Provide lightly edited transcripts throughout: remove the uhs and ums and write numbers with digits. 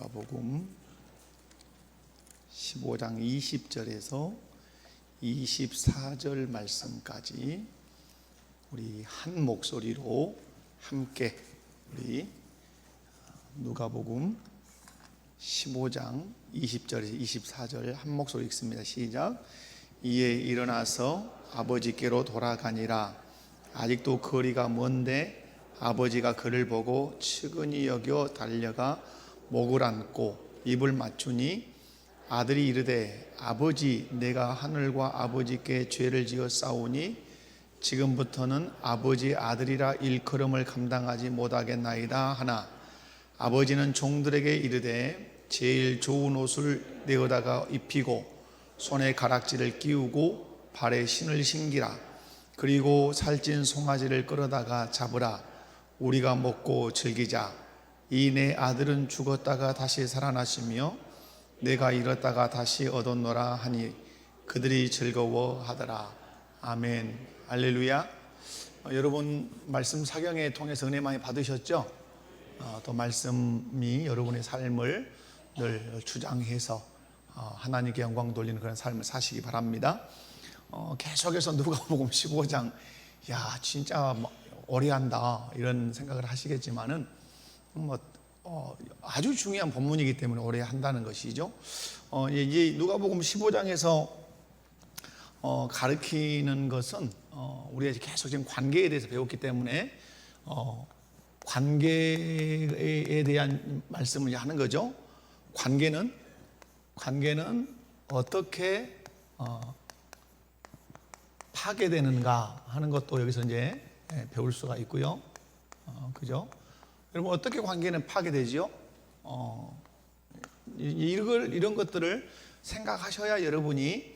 누가복음 15장 20절에서 24절 말씀까지 우리 한 목소리로 함께 우리 누가복음 15장 20절에서 24절 한 목소리 읽습니다. 시작. 이에 일어나서 아버지께로 돌아가니라. 아직도 거리가 먼데 아버지가 그를 보고 측은히 여겨 달려가 목을 안고 입을 맞추니 아들이 이르되 아버지, 내가 하늘과 아버지께 죄를 지어 싸우니 지금부터는 아버지 아들이라 일컬음을 감당하지 못하겠나이다 하나, 아버지는 종들에게 이르되 제일 좋은 옷을 내어다가 입히고 손에 가락지를 끼우고 발에 신을 신기라. 그리고 살찐 송아지를 끌어다가 잡으라. 우리가 먹고 즐기자. 이 내 아들은 죽었다가 다시 살아나시며 내가 잃었다가 다시 얻었노라 하니 그들이 즐거워하더라. 아멘. 할렐루야. 여러분 말씀 사경에 통해서 은혜 많이 받으셨죠? 또 말씀이 여러분의 삶을 늘 주장해서 하나님께 영광 돌리는 그런 삶을 사시기 바랍니다. 계속해서 누가복음 15장, 야 진짜 오래 한다 이런 생각을 하시겠지만은 아주 중요한 본문이기 때문에 오래 한다는 것이죠. 이 누가복음 15장에서 가르치는 것은 우리가 계속 지금 관계에 대해서 배웠기 때문에 관계에 대한 말씀을 하는 거죠. 관계는 어떻게 파괴되는가 하는 것도 여기서 이제 배울 수가 있고요. 그죠? 여러분 어떻게 관계는 파괴되죠? 이런 것들을 생각하셔야 여러분이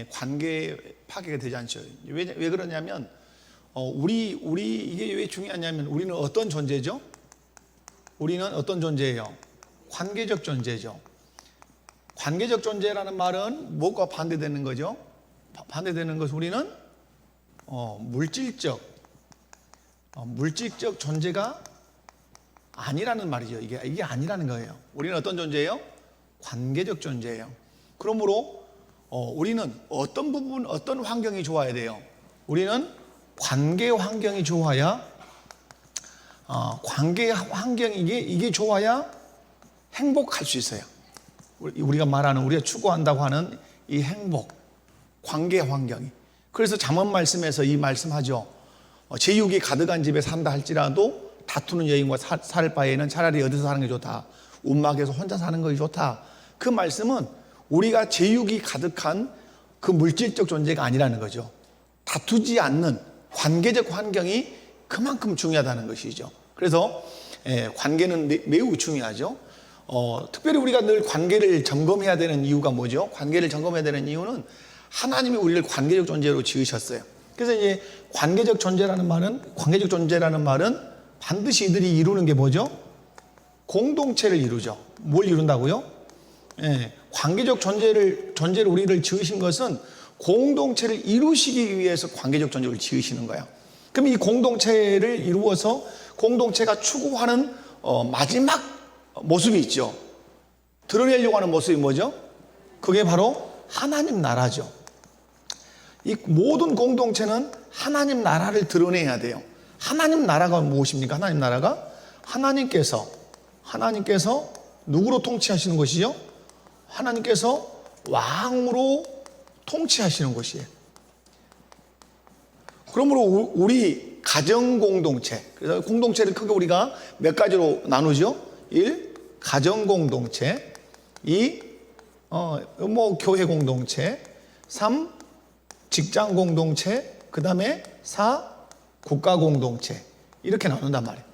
관계 파괴가 되지 않죠. 왜 그러냐면 우리 이게 왜 중요하냐면 우리는 어떤 존재죠? 우리는 어떤 존재예요? 관계적 존재죠. 관계적 존재라는 말은 뭐가 반대되는 거죠? 반대되는 것은 우리는 물질적 존재가 아니라는 말이죠. 이게 아니라는 거예요. 우리는 어떤 존재예요? 관계적 존재예요. 그러므로 우리는 어떤 환경이 좋아야 돼요? 우리는 관계 환경이 좋아야 관계 환경이 이게 좋아야 행복할 수 있어요. 우리가 말하는 우리가 추구한다고 하는 이 행복, 관계 환경이. 그래서 잠언 말씀에서 이 말씀하죠. 제육이 가득한 집에 산다 할지라도 다투는 여인과 살 바에는 차라리 어디서 사는 게 좋다. 움막에서 혼자 사는 것이 좋다. 그 말씀은 우리가 제육이 가득한 그 물질적 존재가 아니라는 거죠. 다투지 않는 관계적 환경이 그만큼 중요하다는 것이죠. 그래서 관계는 매우 중요하죠. 특별히 우리가 늘 관계를 점검해야 되는 이유가 뭐죠? 관계를 점검해야 되는 이유는 하나님이 우리를 관계적 존재로 지으셨어요. 그래서 이제 관계적 존재라는 말은 반드시 이들이 이루는 게 뭐죠? 공동체를 이루죠. 뭘 이룬다고요? 관계적 존재를 우리를 지으신 것은 공동체를 이루시기 위해서 관계적 존재를 지으시는 거예요. 그럼 이 공동체를 이루어서 공동체가 추구하는 마지막 모습이 있죠. 드러내려고 하는 모습이 뭐죠? 그게 바로 하나님 나라죠. 이 모든 공동체는 하나님 나라를 드러내야 돼요. 하나님 나라가 무엇입니까? 하나님 나라가 하나님께서 누구로 통치하시는 것이죠? 하나님께서 왕으로 통치하시는 것이에요. 그러므로 우리 가정 공동체, 그래서 공동체를 크게 우리가 몇 가지로 나누죠? 1. 가정 공동체, 2. 교회 공동체, 3. 직장 공동체, 그 다음에 4. 국가 공동체, 이렇게 나눈단 말이에요.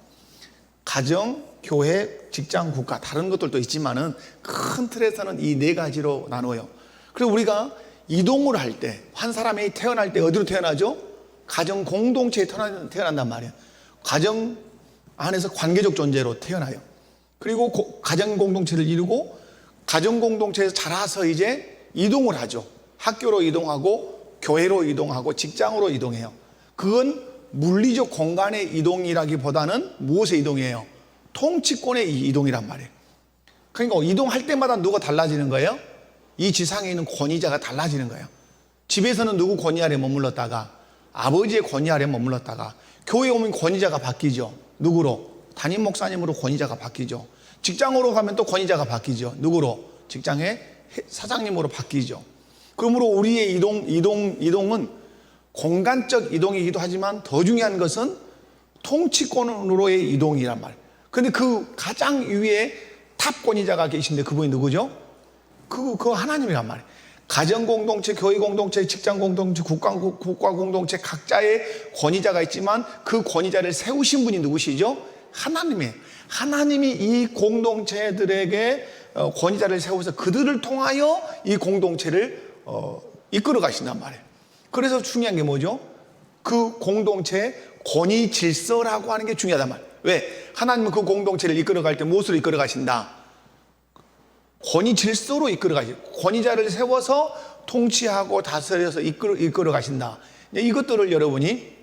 가정, 교회, 직장, 국가, 다른 것들도 있지만은 큰 틀에서는 이 네 가지로 나눠요. 그리고 우리가 이동을 할 때, 한 사람이 태어날 때 어디로 태어나죠? 가정 공동체에 태어난단 말이에요. 가정 안에서 관계적 존재로 태어나요. 그리고 가정 공동체를 이루고 가정 공동체에서 자라서 이제 이동을 하죠. 학교로 이동하고 교회로 이동하고 직장으로 이동해요. 그건 물리적 공간의 이동이라기보다는 무엇의 이동이에요? 통치권의 이동이란 말이에요. 그러니까 이동할 때마다 누가 달라지는 거예요? 이 지상에 있는 권위자가 달라지는 거예요. 집에서는 누구 권위 아래 머물렀다가 아버지의 권위 아래 머물렀다가 교회에 오면 권위자가 바뀌죠. 누구로? 담임 목사님으로 권위자가 바뀌죠. 직장으로 가면 또 권위자가 바뀌죠. 누구로? 직장의 사장님으로 바뀌죠. 그러므로 우리의 이동은 공간적 이동이기도 하지만 더 중요한 것은 통치권으로의 이동이란 말이에요. 그런데 그 가장 위에 탑 권위자가 계신데 그분이 누구죠? 그 하나님이란 말이에요. 가정 공동체, 교회 공동체, 직장 공동체, 국가 공동체 각자의 권위자가 있지만 그 권위자를 세우신 분이 누구시죠? 하나님이에요. 하나님이 이 공동체들에게 권위자를 세워서 그들을 통하여 이 공동체를 이끌어 가신단 말이에요. 그래서 중요한 게 뭐죠? 그 공동체의 권위 질서라고 하는 게 중요하단 말이에요. 왜? 하나님은 그 공동체를 이끌어 갈 때 무엇으로 이끌어 가신다? 권위 질서로 이끌어 가시죠. 권위자를 세워서 통치하고 다스려서 이끌어 가신다. 이것들을 여러분이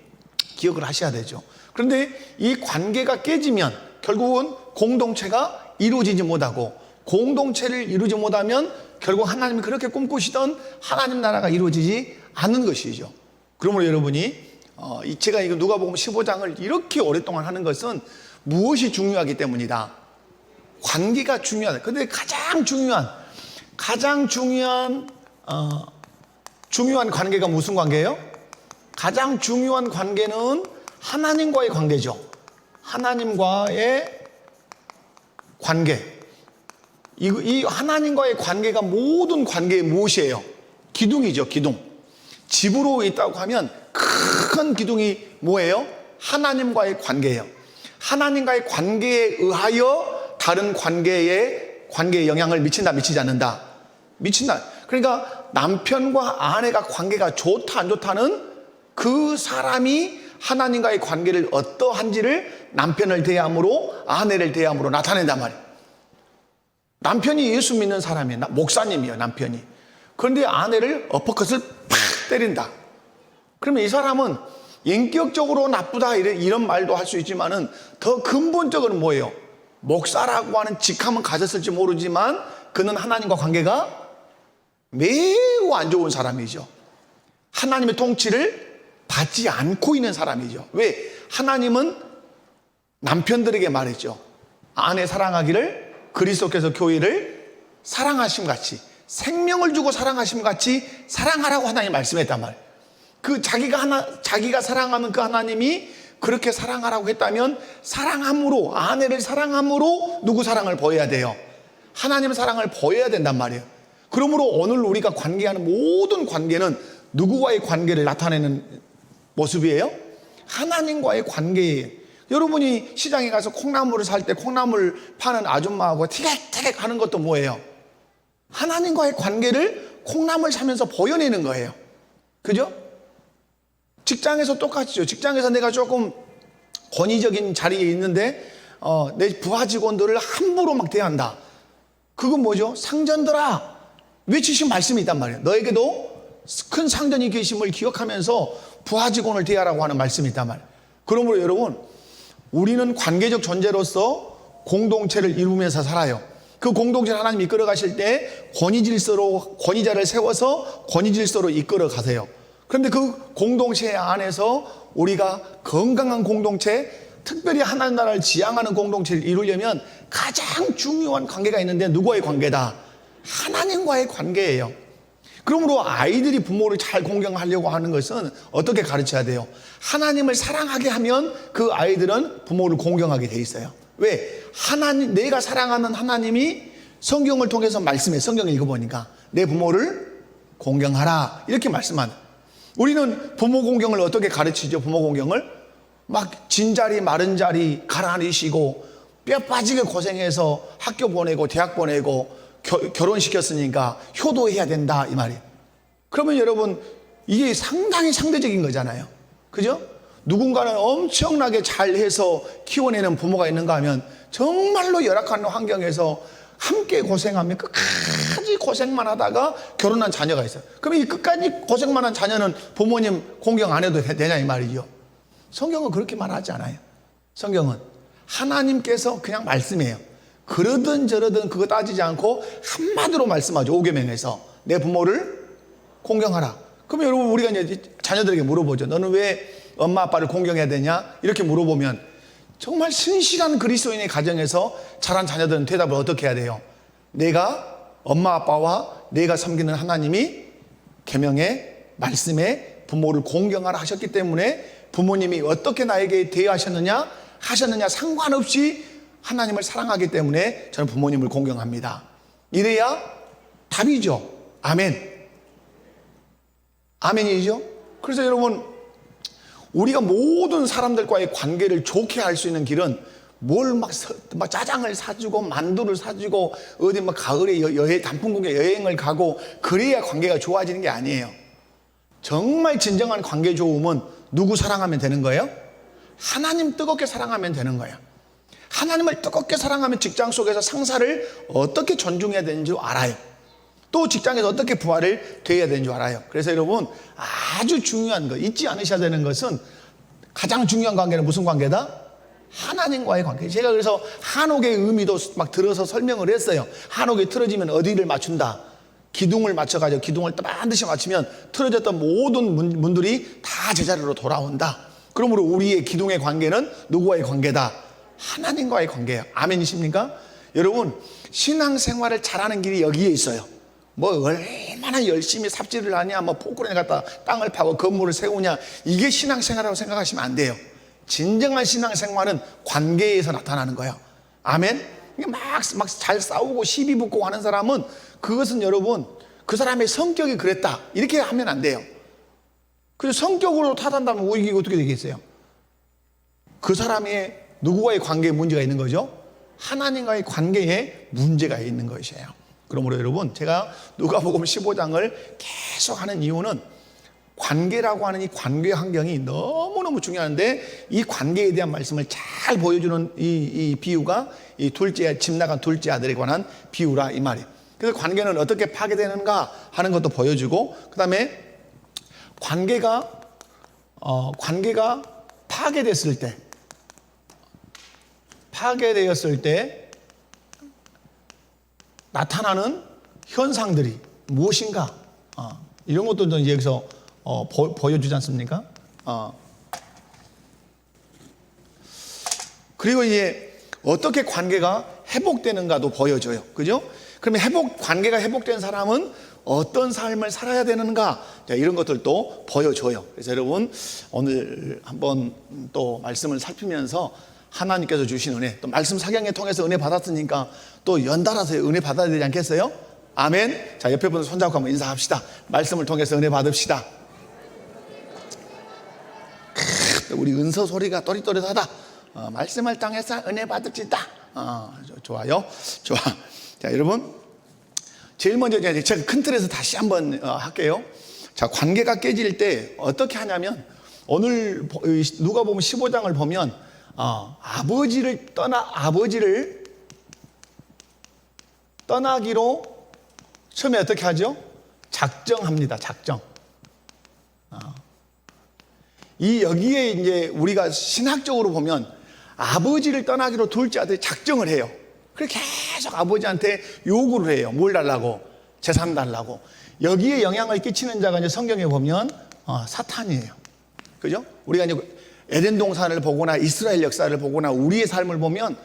기억을 하셔야 되죠. 그런데 이 관계가 깨지면 결국은 공동체가 이루어지지 못하고 공동체를 이루지 못하면 결국 하나님이 그렇게 꿈꾸시던 하나님 나라가 이루어지지 않는 것이죠. 그러므로 여러분이 제가 이거 누가복음 15장을 이렇게 오랫동안 하는 것은 무엇이 중요하기 때문이다. 관계가 중요하다. 그런데 가장 중요한 관계가 무슨 관계예요? 가장 중요한 관계는 하나님과의 관계죠. 하나님과의 관계. 이 하나님과의 관계가 모든 관계의 무엇이에요? 기둥이죠, 기둥. 집으로 있다고 하면 큰 기둥이 뭐예요? 하나님과의 관계예요. 하나님과의 관계에 의하여 다른 관계에 영향을 미친다, 미치지 않는다? 미친다. 그러니까 남편과 아내가 관계가 좋다, 안 좋다는 그 사람이 하나님과의 관계를 어떠한지를 남편을 대함으로, 아내를 대함으로 나타낸단 말이에요. 남편이 예수 믿는 사람이에요. 목사님이에요, 남편이. 그런데 아내를 어퍼컷을 팍 때린다. 그러면 이 사람은 인격적으로 나쁘다 이런 말도 할 수 있지만은 더 근본적으로는 뭐예요? 목사라고 하는 직함은 가졌을지 모르지만 그는 하나님과 관계가 매우 안 좋은 사람이죠. 하나님의 통치를 받지 않고 있는 사람이죠. 왜? 하나님은 남편들에게 말했죠. 아내 사랑하기를 그리스도께서 교회를 사랑하심 같이, 생명을 주고 사랑하심 같이 사랑하라고 하나님 말씀했단 말이에요. 그 자기가 사랑하는 그 하나님이 그렇게 사랑하라고 했다면 사랑함으로, 아내를 사랑함으로 누구 사랑을 보여야 돼요? 하나님의 사랑을 보여야 된단 말이에요. 그러므로 오늘 우리가 관계하는 모든 관계는 누구와의 관계를 나타내는 모습이에요? 하나님과의 관계예요. 여러분이 시장에 가서 콩나물을 살 때 콩나물 파는 아줌마하고 티격태격 하는 것도 뭐예요? 하나님과의 관계를 콩나물 사면서 보여내는 거예요. 그죠? 직장에서 똑같죠. 직장에서 내가 조금 권위적인 자리에 있는데 내 부하 직원들을 함부로 막 대한다. 그건 뭐죠? 상전들아 외치신 말씀이 있단 말이에요. 너에게도 큰 상전이 계심을 기억하면서 부하 직원을 대하라고 하는 말씀이 있단 말이에요. 그러므로 여러분, 우리는 관계적 존재로서 공동체를 이루면서 살아요. 그 공동체를 하나님 이끌어 가실 때 권위자를 세워서 권위 질서로 이끌어 가세요. 그런데 그 공동체 안에서 우리가 건강한 공동체, 특별히 하나님 나라를 지향하는 공동체를 이루려면 가장 중요한 관계가 있는데 누구와의 관계다? 하나님과의 관계예요. 그러므로 아이들이 부모를 잘 공경하려고 하는 것은 어떻게 가르쳐야 돼요? 하나님을 사랑하게 하면 그 아이들은 부모를 공경하게 돼 있어요. 왜? 내가 사랑하는 하나님이 성경을 통해서 말씀해. 성경을 읽어보니까 내 부모를 공경하라 이렇게 말씀하는. 우리는 부모 공경을 어떻게 가르치죠? 부모 공경을 막 진자리 마른 자리 가라앉히시고 뼈 빠지게 고생해서 학교 보내고 대학 보내고 결혼시켰으니까 효도해야 된다 이 말이에요. 그러면 여러분 이게 상당히 상대적인 거잖아요. 그죠? 누군가는 엄청나게 잘해서 키워내는 부모가 있는가 하면 정말로 열악한 환경에서 함께 고생하며 끝까지 고생만 하다가 결혼한 자녀가 있어요. 그럼 이 끝까지 고생만 한 자녀는 부모님 공경 안 해도 되냐 이 말이죠. 성경은 그렇게 말하지 않아요. 성경은 하나님께서 그냥 말씀해요. 그러든 저러든 그거 따지지 않고 한마디로 말씀하죠. 오계명에서 내 부모를 공경하라. 그러면 여러분 우리가 이제 자녀들에게 물어보죠. 너는 왜 엄마 아빠를 공경해야 되냐? 이렇게 물어보면 정말 신실한 그리스도인의 가정에서 자란 자녀들은 대답을 어떻게 해야 돼요? 내가 엄마 아빠와 내가 섬기는 하나님이 계명의 말씀에 부모를 공경하라 하셨기 때문에 부모님이 어떻게 나에게 대하셨느냐 하셨느냐 상관없이 하나님을 사랑하기 때문에 저는 부모님을 공경합니다. 이래야 답이죠. 아멘. 아멘이죠. 그래서 여러분 우리가 모든 사람들과의 관계를 좋게 할 수 있는 길은 뭘 막 짜장을 사주고 만두를 사주고 어디 막 가을에 단풍국에 여행을 가고 그래야 관계가 좋아지는 게 아니에요. 정말 진정한 관계 좋음은 누구 사랑하면 되는 거예요? 하나님 뜨겁게 사랑하면 되는 거예요. 하나님을 뜨겁게 사랑하면 직장 속에서 상사를 어떻게 존중해야 되는지 알아요. 또 직장에서 어떻게 부하를 대해야 되는 줄 알아요. 그래서 여러분 아주 중요한 거 잊지 않으셔야 되는 것은 가장 중요한 관계는 무슨 관계다? 하나님과의 관계. 제가 그래서 한옥의 의미도 막 들어서 설명을 했어요. 한옥이 틀어지면 어디를 맞춘다? 기둥을 맞춰가지고 기둥을 반드시 맞추면 틀어졌던 모든 문들이 다 제자리로 돌아온다. 그러므로 우리의 기둥의 관계는 누구와의 관계다? 하나님과의 관계예요. 아멘이십니까? 여러분 신앙생활을 잘하는 길이 여기에 있어요. 뭐 얼마나 열심히 삽질을 하냐, 뭐 포크레인 갖다 땅을 파고 건물을 세우냐, 이게 신앙생활이라고 생각하시면 안 돼요. 진정한 신앙생활은 관계에서 나타나는 거예요. 아멘. 막 잘 싸우고 시비 붙고 하는 사람은 그것은 여러분 그 사람의 성격이 그랬다 이렇게 하면 안 돼요. 그래서 성격으로 탓한다면 이게 어떻게 되겠어요? 그 사람의 누구와의 관계에 문제가 있는 거죠? 하나님과의 관계에 문제가 있는 것이에요. 그러므로 여러분 제가 누가복음 15장을 계속 하는 이유는 관계라고 하는 이 관계 환경이 너무너무 중요한데 이 관계에 대한 말씀을 잘 보여주는 이 비유가 이 집 나간 둘째 아들에 관한 비유라 이 말이에요. 그래서 관계는 어떻게 파괴되는가 하는 것도 보여주고 그 다음에 관계가 파괴되었을 때 나타나는 현상들이 무엇인가 이런 것도 여기서 보여주지 않습니까? 그리고 이제 어떻게 관계가 회복되는가도 보여줘요. 그죠? 그러면 관계가 회복된 사람은 어떤 삶을 살아야 되는가 이런 것들도 보여줘요. 그래서 여러분 오늘 한번 또 말씀을 살피면서 하나님께서 주신 은혜, 또 말씀 사경에 통해서 은혜 받았으니까 또 연달아서 은혜 받아야 되지 않겠어요? 아멘. 자, 옆에 분들 손잡고 한번 인사합시다. 말씀을 통해서 은혜 받읍시다. 우리 은서 소리가 또릿또릿하다. 말씀을 통해서 은혜 받읍시다. 좋아요. 좋아. 자, 여러분 제일 먼저 제가 큰 틀에서 다시 한번 할게요. 자, 관계가 깨질 때 어떻게 하냐면 오늘 누가복음 15장을 보면 아버지를 떠나기로 처음에 어떻게 하죠? 작정합니다. 작정. 여기에 이제 우리가 신학적으로 보면 아버지를 떠나기로 둘째 아들이 작정을 해요. 그래서 계속 아버지한테 요구를 해요. 뭘 달라고? 재산 달라고. 여기에 영향을 끼치는 자가 이제 성경에 보면 사탄이에요. 그죠? 우리가 이제 에덴 동산을 보거나 이스라엘 역사를 보거나 우리의 삶을 보면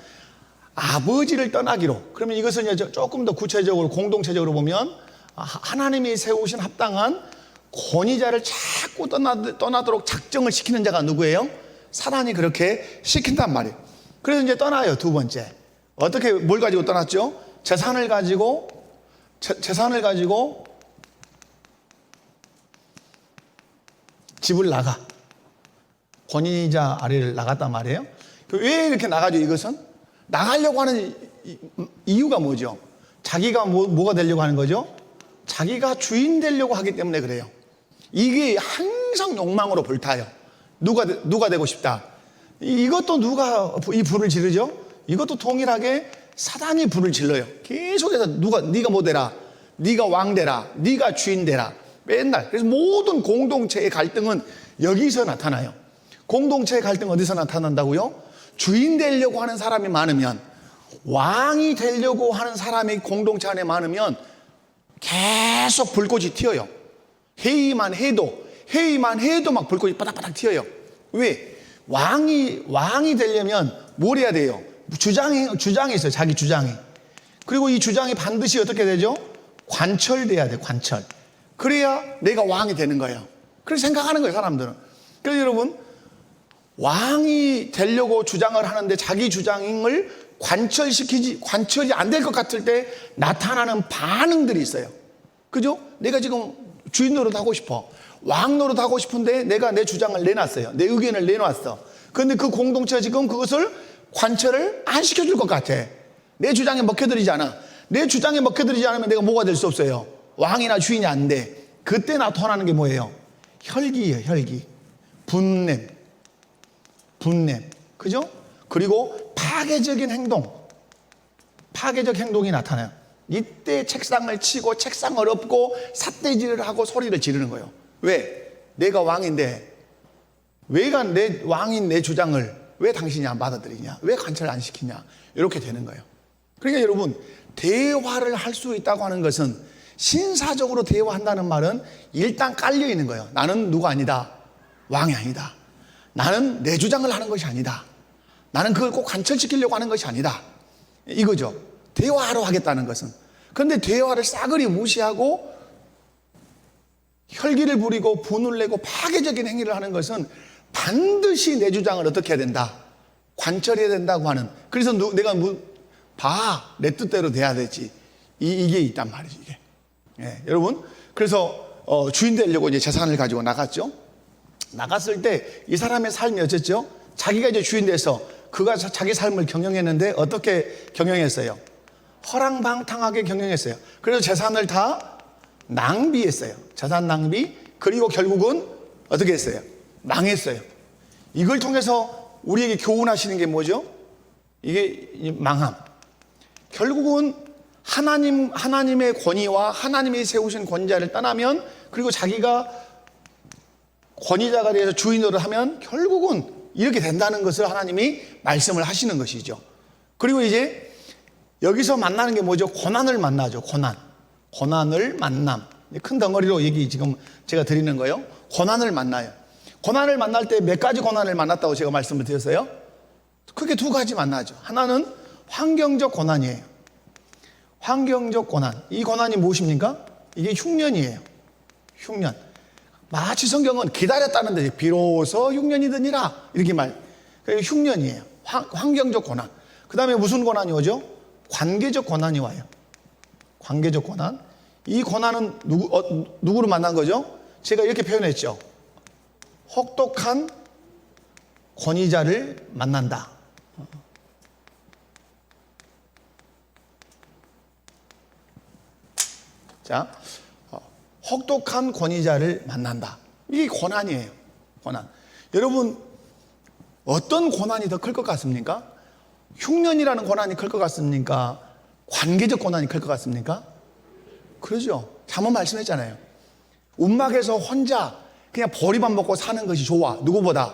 아버지를 떠나기로, 그러면 이것은 이제 조금 더 구체적으로 공동체적으로 보면 하나님이 세우신 합당한 권위자를 자꾸 떠나도록 작정을 시키는 자가 누구예요? 사단이 그렇게 시킨단 말이에요. 그래서 이제 떠나요. 두 번째 어떻게 뭘 가지고 떠났죠? 재산을 가지고 집을 나가. 권위자 아래를 나갔단 말이에요. 왜 이렇게 나가죠? 이것은 나가려고 하는 이유가 뭐죠? 자기가 뭐가 되려고 하는 거죠? 자기가 주인 되려고 하기 때문에 그래요. 이게 항상 욕망으로 불타요. 누가 되고 싶다. 이것도 누가 이 불을 지르죠? 이것도 동일하게 사단이 불을 질러요. 계속해서 네가 뭐 되라, 네가 왕 되라, 네가 주인 되라. 맨날. 그래서 모든 공동체의 갈등은 여기서 나타나요. 공동체의 갈등 어디서 나타난다고요? 주인 되려고 하는 사람이 많으면 왕이 되려고 하는 사람이 공동체 안에 많으면 계속 불꽃이 튀어요. 회의만 해도 막 불꽃이 바닥바닥 튀어요. 왜? 왕이 되려면 뭘 해야 돼요? 주장이 있어요. 자기 주장이. 그리고 이 주장이 반드시 어떻게 되죠? 관철돼야 돼, 관철. 그래야 내가 왕이 되는 거예요. 그렇게 생각하는 거예요, 사람들은. 그래서 여러분, 왕이 되려고 주장을 하는데 자기 주장을 관철이 안 될 것 같을 때 나타나는 반응들이 있어요. 그죠? 내가 지금 주인 노릇하고 싶어. 왕 노릇하고 싶은데 내가 내 주장을 내놨어요. 내 의견을 내놨어. 그런데 그 공동체가 지금 그것을 관철을 안 시켜줄 것 같아. 내 주장에 먹혀들이지 않아. 내 주장에 먹혀들이지 않으면 내가 뭐가 될 수 없어요. 왕이나 주인이 안 돼. 그때 나타나는 게 뭐예요? 혈기예요, 혈기. 분냄. 그죠? 그리고 파괴적인 행동이 나타나요. 이때 책상을 치고 책상을 엎고 삿대질을 하고 소리를 지르는 거예요. 왜? 내가 왕인데 내 왕인 내 주장을 왜 당신이 안 받아들이냐? 왜 관철 안 시키냐? 이렇게 되는 거예요. 그러니까 여러분, 대화를 할 수 있다고 하는 것은, 신사적으로 대화한다는 말은 일단 깔려 있는 거예요. 나는 누가 아니다. 왕이 아니다. 나는 내 주장을 하는 것이 아니다. 나는 그걸 꼭 관철시키려고 하는 것이 아니다. 이거죠. 대화하러 하겠다는 것은. 그런데 대화를 싸그리 무시하고 혈기를 부리고 분을 내고 파괴적인 행위를 하는 것은 반드시 내 주장을 어떻게 해야 된다? 관철해야 된다고 하는. 그래서 내가 내 뜻대로 돼야 되지. 이게 있단 말이죠, 이게. 예, 여러분. 그래서 주인 되려고 이제 재산을 가지고 나갔죠. 나갔을 때 이 사람의 삶이 어쨌죠? 자기가 이제 주인 돼서 그가 자기 삶을 경영했는데 어떻게 경영했어요? 허랑방탕하게 경영했어요. 그래서 재산을 다 낭비했어요. 재산 낭비. 그리고 결국은 어떻게 했어요? 망했어요. 이걸 통해서 우리에게 교훈하시는 게 뭐죠? 이게 망함. 결국은 하나님의 권위와 하나님이 세우신 권자를 떠나면, 그리고 자기가 권위자가 되어서 주인으로 하면 결국은 이렇게 된다는 것을 하나님이 말씀을 하시는 것이죠. 그리고 이제 여기서 만나는 게 뭐죠? 고난을 만나죠. 고난을 만남. 큰 덩어리로 얘기 지금 제가 드리는 거예요. 고난을 만나요. 고난을 만날 때 몇 가지 고난을 만났다고 제가 말씀을 드렸어요? 크게 두 가지 만나죠. 하나는 환경적 고난이에요. 환경적 고난. 이 고난이 무엇입니까? 이게 흉년이에요. 흉년. 마치 성경은 기다렸다는데 비로소 흉년이 드니라 이렇게 흉년이에요. 환경적 고난. 그 다음에 무슨 고난이 오죠? 관계적 고난이 와요. 관계적 고난. 이 고난은 누구를 만난 거죠? 제가 이렇게 표현했죠. 혹독한 권위자를 만난다. 자, 혹독한 권위자를 만난다. 이게 고난이에요. 고난. 여러분, 어떤 고난이 더 클 것 같습니까? 흉년이라는 고난이 클 것 같습니까? 관계적 고난이 클 것 같습니까? 그러죠. 잘못 말씀했잖아요. 움막에서 혼자 그냥 보리밥 먹고 사는 것이 좋아. 누구보다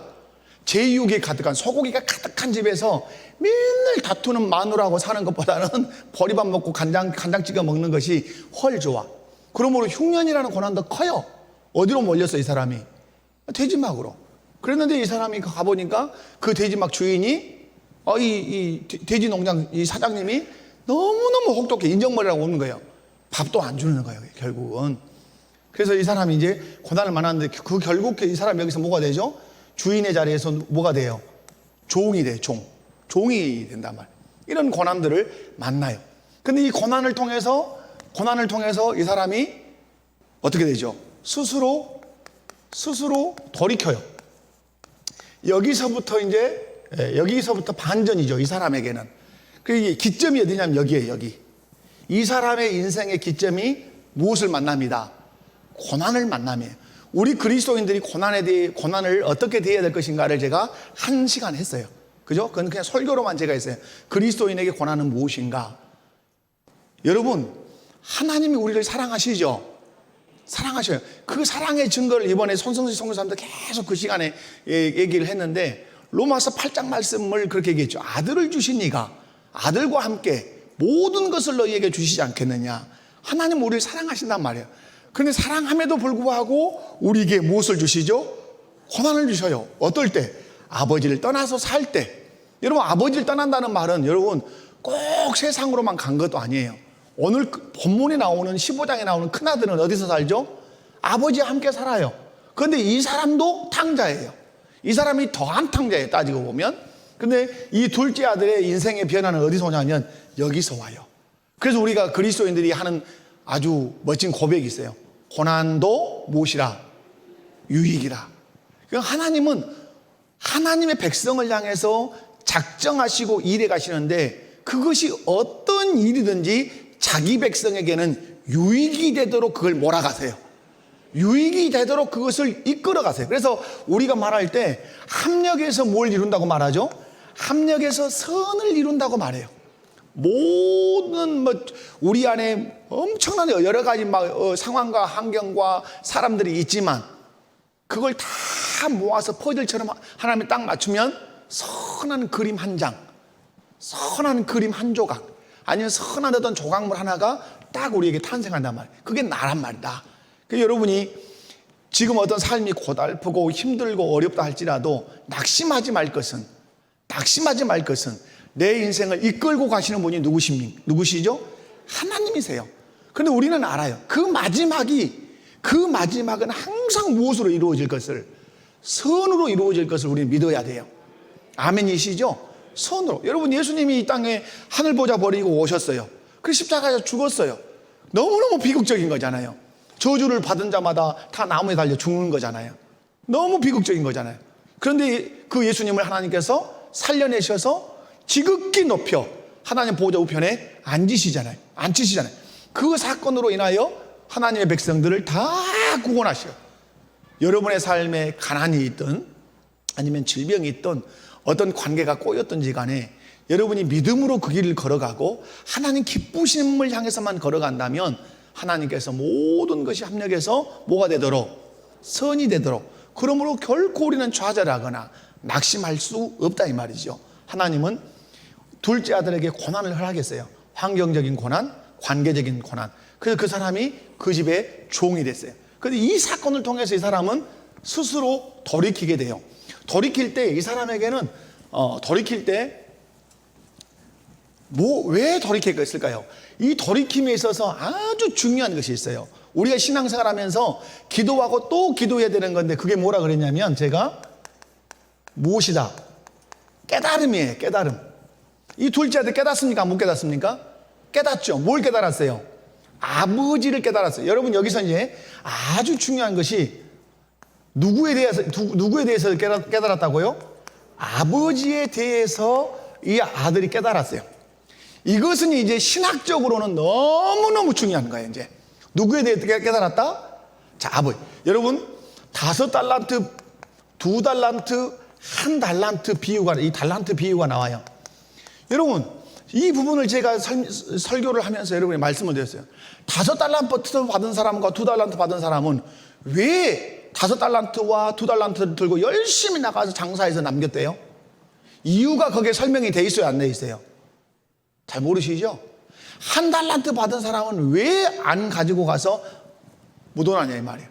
제육이 가득한, 소고기가 가득한 집에서 맨날 다투는 마누라하고 사는 것보다는 보리밥 먹고 간장 찍어 먹는 것이 훨 좋아. 그러므로 흉년이라는 고난도 커요. 어디로 몰렸어, 이 사람이? 돼지막으로. 그랬는데 이 사람이 가보니까 그 돼지막 주인이 이 돼지 농장 이 사장님이 너무너무 혹독해. 인정머리라고 오는 거예요. 밥도 안 주는 거예요, 결국은. 그래서 이 사람이 이제 고난을 만났는데 그 결국 이 사람이 여기서 뭐가 되죠? 주인의 자리에서 뭐가 돼요? 종이 돼요, 종이 된단 말이에요. 이런 고난들을 만나요. 근데 이 고난을 통해서 이 사람이 어떻게 되죠? 스스로 돌이켜요. 여기서부터 반전이죠, 이 사람에게는. 그 기점이 어디냐면 여기에요, 여기. 이 사람의 인생의 기점이 무엇을 만납니다? 고난을 만남이에요. 우리 그리스도인들이 고난을 어떻게 대해야 될 것인가를 제가 1시간 했어요. 그죠? 그건 그냥 설교로만 제가 했어요. 그리스도인에게 고난은 무엇인가? 여러분, 하나님이 우리를 사랑하시죠? 사랑하셔요. 그 사랑의 증거를 이번에 손성수 선교사님도 계속 그 시간에 얘기를 했는데, 로마서 8장 말씀을 그렇게 얘기했죠. 아들을 주신 이가 아들과 함께 모든 것을 너희에게 주시지 않겠느냐. 하나님 우리를 사랑하신단 말이에요. 그런데 사랑함에도 불구하고 우리에게 무엇을 주시죠? 고난을 주셔요. 어떨 때? 아버지를 떠나서 살 때. 여러분, 아버지를 떠난다는 말은 여러분 꼭 세상으로만 간 것도 아니에요. 오늘 본문에 나오는 15장에 나오는 큰아들은 어디서 살죠? 아버지와 함께 살아요. 그런데 이 사람도 탕자예요. 이 사람이 더한 탕자예요, 따지고 보면. 근데 이 둘째 아들의 인생의 변화는 어디서 오냐면 여기서 와요. 그래서 우리가 그리스도인들이 하는 아주 멋진 고백이 있어요. 고난도 무엇이라? 유익이라. 그러니까 하나님은 하나님의 백성을 향해서 작정하시고 일해 가시는데 그것이 어떤 일이든지 자기 백성에게는 유익이 되도록 그걸 몰아가세요. 유익이 되도록 그것을 이끌어 가세요. 그래서 우리가 말할 때 합력해서 뭘 이룬다고 말하죠? 합력해서 선을 이룬다고 말해요. 모든 우리 안에 엄청난 여러 가지 상황과 환경과 사람들이 있지만 그걸 다 모아서 퍼즐처럼 하나님이 딱 맞추면 선한 그림 한 장, 선한 그림 한 조각, 아니면 선한 어떤 조각물 하나가 딱 우리에게 탄생한단 말이에요. 그게 나란 말이다. 그래서 여러분이 지금 어떤 삶이 고달프고 힘들고 어렵다 할지라도 낙심하지 말 것은 내 인생을 이끌고 가시는 분이 누구시죠? 하나님이세요. 그런데 우리는 알아요. 그 마지막은 항상 무엇으로 이루어질 것을? 선으로 이루어질 것을 우리는 믿어야 돼요. 아멘이시죠? 선으로. 여러분, 예수님이 이 땅에 하늘 보좌 버리고 오셨어요. 그래서 십자가에서 죽었어요. 너무너무 비극적인 거잖아요. 저주를 받은 자마다 다 나무에 달려 죽는 거잖아요. 너무 비극적인 거잖아요. 그런데 그 예수님을 하나님께서 살려내셔서 지극히 높여 하나님 보좌 우편에 앉히시잖아요. 그 사건으로 인하여 하나님의 백성들을 다 구원하셔요. 여러분의 삶에 가난이 있든 아니면 질병이 있든 어떤 관계가 꼬였든지 간에 여러분이 믿음으로 그 길을 걸어가고 하나님 기쁘심을 향해서만 걸어간다면 하나님께서 모든 것이 합력해서 뭐가 되도록? 선이 되도록. 그러므로 결코 우리는 좌절하거나 낙심할 수 없다 이 말이죠. 하나님은 둘째 아들에게 고난을 허락했어요. 환경적인 고난, 관계적인 고난. 그래서 그 사람이 그 집의 종이 됐어요. 그런데 이 사건을 통해서 이 사람은 스스로 돌이키게 돼요. 돌이킬 때 이 사람에게는 왜 돌이켰을까요? 이 돌이킴에 있어서 아주 중요한 것이 있어요. 우리가 신앙생활 하면서 기도하고 또 기도해야 되는 건데 그게 뭐라 그랬냐면 제가 무엇이다? 깨달음이에요. 깨달음. 이 둘째 아들 깨닫습니까? 못 깨닫습니까? 깨닫죠. 뭘 깨달았어요? 아버지를 깨달았어요. 여러분, 여기서 이제 아주 중요한 것이 누구에 대해서 깨달았다고요? 아버지에 대해서 이 아들이 깨달았어요. 이것은 이제 신학적으로는 너무너무 중요한 거예요. 이제 누구에 대해 깨달았다? 자, 아버지. 여러분, 5달란트, 2달란트, 1달란트 비유가, 이 달란트 비유가 나와요. 여러분, 이 부분을 제가 설교를 하면서 여러분이 말씀을 드렸어요. 5달란트 받은 사람과 2달란트 받은 사람은 왜 5달란트와 2달란트를 들고 열심히 나가서 장사해서 남겼대요? 이유가 거기에 설명이 돼 있어요, 안 돼 있어요? 잘 모르시죠? 1달란트 받은 사람은 왜 안 가지고 가서 묻어놨냐 이 말이에요.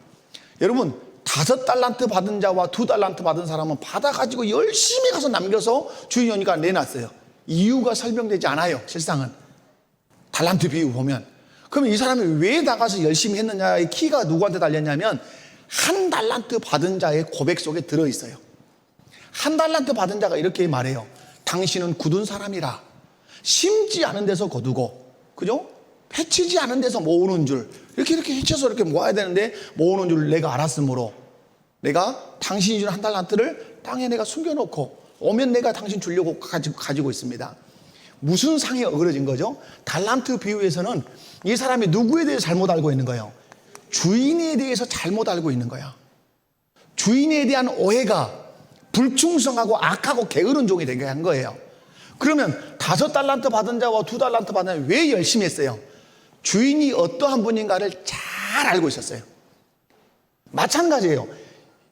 여러분, 5달란트 받은 자와 2달란트 받은 사람은 받아가지고 열심히 가서 남겨서 주인이 오니까 내놨어요. 이유가 설명되지 않아요. 실상은 달란트 비유 보면. 그러면 이 사람이 왜 나가서 열심히 했느냐의 키가 누구한테 달렸냐면 1달란트 받은 자의 고백 속에 들어있어요. 1달란트 받은 자가 이렇게 말해요. 당신은 굳은 사람이라 심지 않은 데서 거두고, 그죠? 해치지 않은 데서 모으는 줄, 이렇게 해쳐서 이렇게 모아야 되는데 모으는 줄 내가 알았으므로 내가 당신이 준 1달란트를 땅에 내가 숨겨놓고 오면 내가 당신 주려고 가지고 있습니다. 무슨 상이 어그러진 거죠? 달란트 비유에서는 이 사람이 누구에 대해서 잘못 알고 있는 거예요? 주인에 대해서 잘못 알고 있는 거야. 주인에 대한 오해가 불충성하고 악하고 게으른 종이 되게 한 거예요. 그러면 5달란트 받은 자와 2달란트 받은 자는 왜 열심히 했어요? 주인이 어떠한 분인가를 잘 알고 있었어요. 마찬가지예요.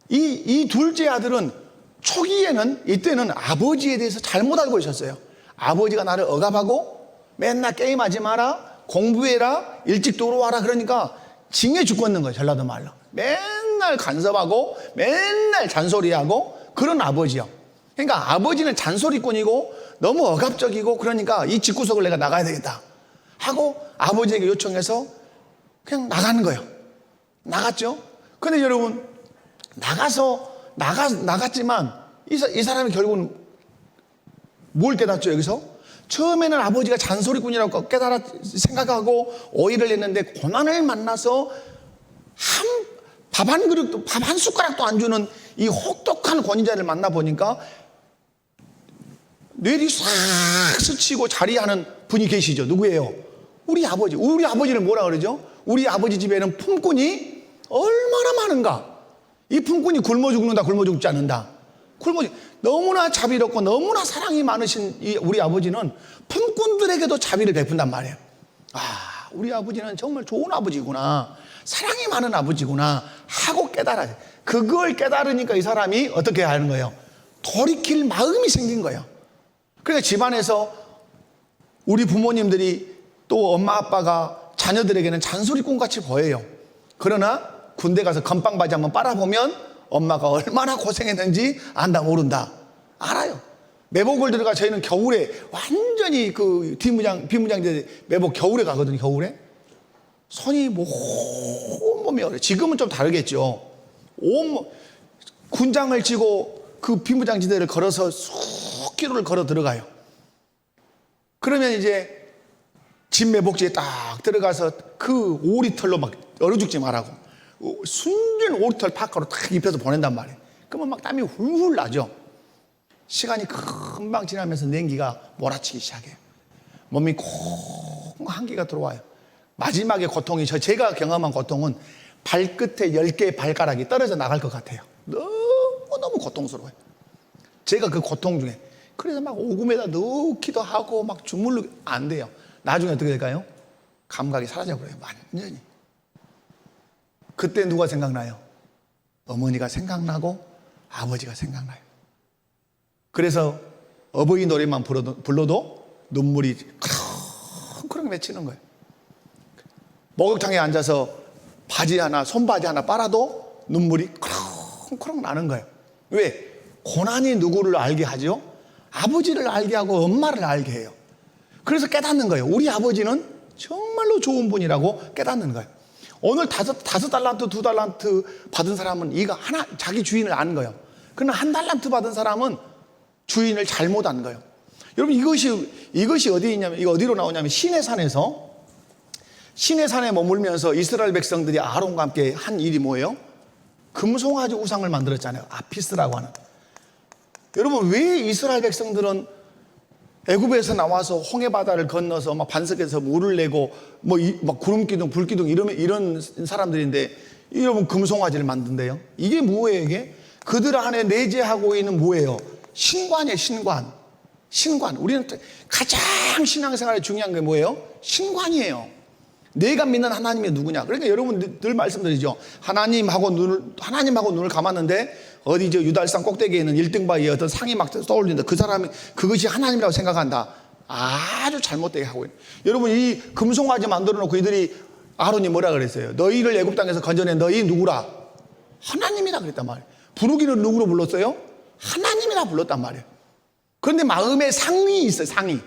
이 둘째 아들은 초기에는, 이때는 아버지에 대해서 잘못 알고 있었어요. 아버지가 나를 억압하고 맨날 게임하지 마라, 공부해라, 일찍 들어와라 그러니까 징해 죽겠는 거예요. 전라도 말로. 맨날 간섭하고 맨날 잔소리하고 그런 아버지요. 그러니까 아버지는 잔소리꾼이고 너무 억압적이고 그러니까 이 집구석을 내가 나가야 되겠다 하고 아버지에게 요청해서 그냥 나가는 거예요. 나갔죠. 근데 여러분 나갔지만 이 사람이 결국은 뭘 깨닫죠 여기서? 처음에는 아버지가 잔소리꾼이라고 생각하고 오해를 했는데 고난을 만나서 밥 한 그릇도, 밥 한 숟가락도 안 주는 이 혹독한 권위자를 만나보니까 뇌리 싹 스치고 자리하는 분이 계시죠. 누구예요? 우리 아버지. 우리 아버지를 뭐라 그러죠? 우리 아버지 집에는 품꾼이 얼마나 많은가. 이 품꾼이 굶어 죽는다, 굶어 죽지 않는다. 너무나 자비롭고 너무나 사랑이 많으신 이 우리 아버지는 품꾼들에게도 자비를 베푼단 말이에요. 아, 우리 아버지는 정말 좋은 아버지구나, 사랑이 많은 아버지구나 하고 깨달아요. 그걸 깨달으니까 이 사람이 어떻게 하는 거예요? 돌이킬 마음이 생긴 거예요. 그러니까 집안에서 우리 부모님들이 또 엄마 아빠가 자녀들에게는 잔소리꾼 같이 보여요. 그러나 군대 가서 건빵 바지 한번 빨아보면 엄마가 얼마나 고생했는지 안다 모른다 알아요. 매복을 들어가 저희는 겨울에 완전히 그 비무장대 매복 겨울에 가거든요. 겨울에 손이 온몸이 얼어요. 지금은 좀 다르겠죠. 온몸 군장을 쥐고 그 비무장지대를 걸어서 数킬로를 걸어 들어가요. 그러면 이제 집 매복지에 딱 들어가서 그 오리털로 막 얼어 죽지 말라고 순전 오리털 파카로 딱 입혀서 보낸단 말이에요. 그러면 막 땀이 훌훌 나죠. 시간이 금방 지나면서 냉기가 몰아치기 시작해요. 몸이 콩 한기가 들어와요. 마지막에 고통이 제가 경험한 고통은 발끝에 10개의 발가락이 떨어져 나갈 것 같아요. 너무너무 고통스러워요. 제가 그 고통 중에 그래서 막 오금에다 넣기도 하고 막 주물르 안 돼요. 나중에 어떻게 될까요? 감각이 사라져버려요. 완전히. 그때 누가 생각나요? 어머니가 생각나고 아버지가 생각나요. 그래서 어버이 노래만 불러도 눈물이 쿵쿵 맺히는 거예요. 목욕탕에 앉아서 바지 하나, 손바지 하나 빨아도 눈물이 쿵쿵 나는 거예요. 왜? 고난이 누구를 알게 하죠? 아버지를 알게 하고 엄마를 알게 해요. 그래서 깨닫는 거예요. 우리 아버지는 정말로 좋은 분이라고 깨닫는 거예요. 오늘 다섯 달란트, 2달란트 받은 사람은 이거 하나, 자기 주인을 아는 거예요. 그러나 1달란트 받은 사람은 주인을 잘못 안 거예요. 여러분 이것이 어디에 있냐면, 이거 어디로 나오냐면 시내산에 머물면서 이스라엘 백성들이 아론과 함께 한 일이 뭐예요? 금송아지 우상을 만들었잖아요. 아피스라고 하는. 여러분 왜 이스라엘 백성들은 애굽에서 나와서 홍해 바다를 건너서 막 반석에서 물을 내고 막 구름 기둥, 불 기둥 이런 사람들인데 여러분 금송아지를 만든대요. 이게 뭐예요? 이게 그들 안에 내재하고 있는 뭐예요? 신관이에요. 신관. 우리는 가장 신앙생활에 중요한 게 뭐예요? 신관이에요. 내가 믿는 하나님이 누구냐? 그러니까 여러분 늘 말씀드리죠. 하나님하고 눈을 감았는데 어디 저 유달산 꼭대기에 있는 1등바위에 어떤 상이 막 떠올린다. 그 사람이 그것이 하나님이라고 생각한다. 아주 잘못되게 하고 있는. 여러분 이 금송아지 만들어 놓고 이들이 아론이 뭐라 그랬어요? 너희를 애굽 땅에서 건져낸 너희 누구라? 하나님이라 그랬단 말이에요. 부르기는 누구로 불렀어요? 하나님이라 불렀단 말이에요. 그런데 마음에 상이 있어요. 상이.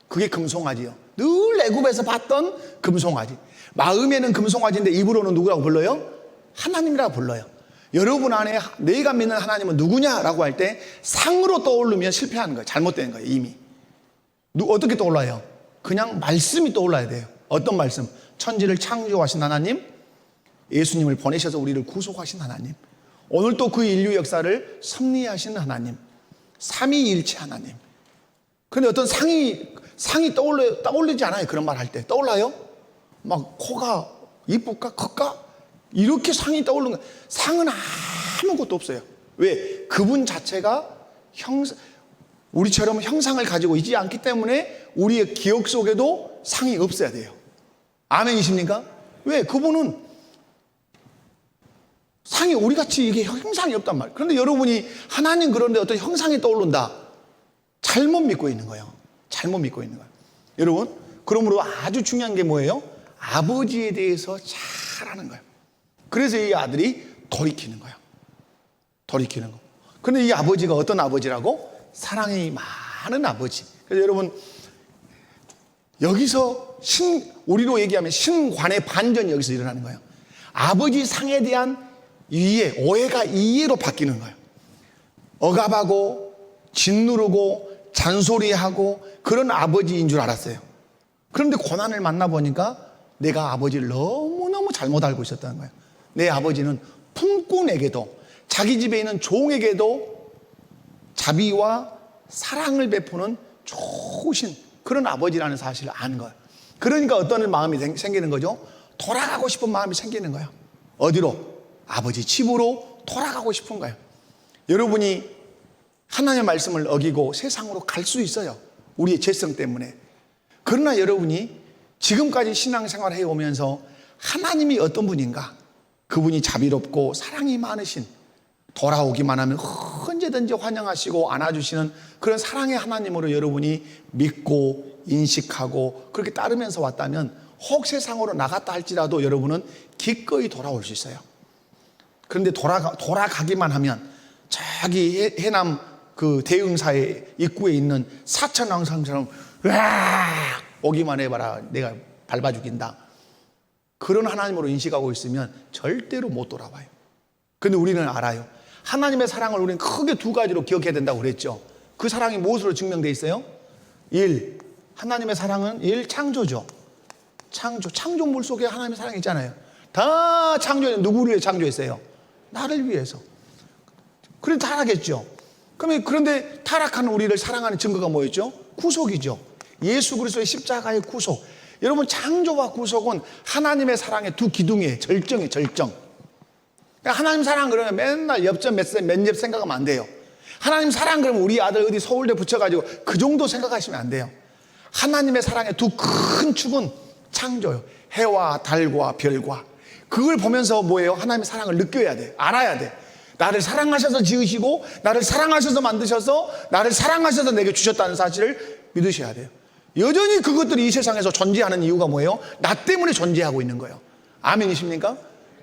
그게 금송아지요. 늘 애굽에서 봤던 금송아지. 마음에는 금송아지인데 입으로는 누구라고 불러요? 하나님이라고 불러요. 여러분 안에 내가 믿는 하나님은 누구냐라고 할 때 상으로 떠오르면 실패하는 거예요. 잘못된 거예요. 이미. 어떻게 떠올라요? 그냥 말씀이 떠올라야 돼요. 어떤 말씀? 천지를 창조하신 하나님, 예수님을 보내셔서 우리를 구속하신 하나님, 오늘 또 그 인류 역사를 섭리하신 하나님, 삼위일체 하나님. 그런데 어떤 상이 떠올리지 않아요. 그런 말 할 때. 떠올라요? 막 코가 이쁠까? 클까? 이렇게 상이 떠오르는 거예요. 상은 아무것도 없어요. 왜? 그분 자체가 우리처럼 형상을 가지고 있지 않기 때문에 우리의 기억 속에도 상이 없어야 돼요. 아멘이십니까? 왜? 그분은 상이 우리같이 이게 형상이 없단 말이에요. 그런데 여러분이 하나님 그런데 어떤 형상이 떠오른다. 잘못 믿고 있는 거예요. 잘못 믿고 있는 거예요. 여러분, 그러므로 아주 중요한 게 뭐예요? 아버지에 대해서 잘 아는 거예요. 그래서 이 아들이 돌이키는 거예요. 돌이키는 거. 그런데 이 아버지가 어떤 아버지라고? 사랑이 많은 아버지. 그래서 여러분, 여기서 우리로 얘기하면 신관의 반전이 여기서 일어나는 거예요. 아버지 상에 대한 이해, 오해가 이해로 바뀌는 거예요. 억압하고 짓누르고 잔소리하고 그런 아버지인 줄 알았어요. 그런데 고난을 만나보니까 내가 아버지를 너무너무 잘못 알고 있었다는 거예요. 내 아버지는 품꾼에게도, 자기 집에 있는 종에게도 자비와 사랑을 베푸는 좋으신 그런 아버지라는 사실을 아는 거예요. 그러니까 어떤 마음이 생기는 거죠? 돌아가고 싶은 마음이 생기는 거예요. 어디로? 아버지 집으로 돌아가고 싶은 거예요. 여러분이 하나님의 말씀을 어기고 세상으로 갈 수 있어요. 우리의 죄성 때문에. 그러나 여러분이 지금까지 신앙생활을 해오면서 하나님이 어떤 분인가? 그분이 자비롭고 사랑이 많으신, 돌아오기만 하면 언제든지 환영하시고 안아주시는 그런 사랑의 하나님으로 여러분이 믿고 인식하고 그렇게 따르면서 왔다면 혹 세상으로 나갔다 할지라도 여러분은 기꺼이 돌아올 수 있어요. 그런데 돌아가기만 하면 저기 해남 그 대흥사의 입구에 있는 사천왕성처럼 으악 오기만 해봐라 내가 밟아 죽인다. 그런 하나님으로 인식하고 있으면 절대로 못 돌아와요. 그런데 우리는 알아요. 하나님의 사랑을 우리는 크게 두 가지로 기억해야 된다고 그랬죠. 그 사랑이 무엇으로 증명되어 있어요? 1. 하나님의 사랑은 1. 창조죠. 창조물 속에 하나님의 사랑이 있잖아요. 다 창조는 누구를 위해 창조했어요? 나를 위해서. 그런데 타락했죠. 그런데 타락한 우리를 사랑하는 증거가 뭐였죠? 구속이죠. 예수 그리스도의 십자가의 구속. 여러분, 창조와 구속은 하나님의 사랑의 두 기둥이에요. 절정이에요, 절정. 그러니까 하나님 사랑 그러면 맨날 옆집 몇 옆 생각하면 안 돼요. 하나님 사랑 그러면 우리 아들 어디 서울대 붙여가지고 그 정도 생각하시면 안 돼요. 하나님의 사랑의 두 큰 축은 창조요. 해와 달과 별과. 그걸 보면서 뭐예요? 하나님의 사랑을 느껴야 돼. 알아야 돼. 나를 사랑하셔서 지으시고 나를 사랑하셔서 만드셔서 나를 사랑하셔서 내게 주셨다는 사실을 믿으셔야 돼요. 여전히 그것들이 이 세상에서 존재하는 이유가 뭐예요? 나 때문에 존재하고 있는 거예요. 아멘이십니까?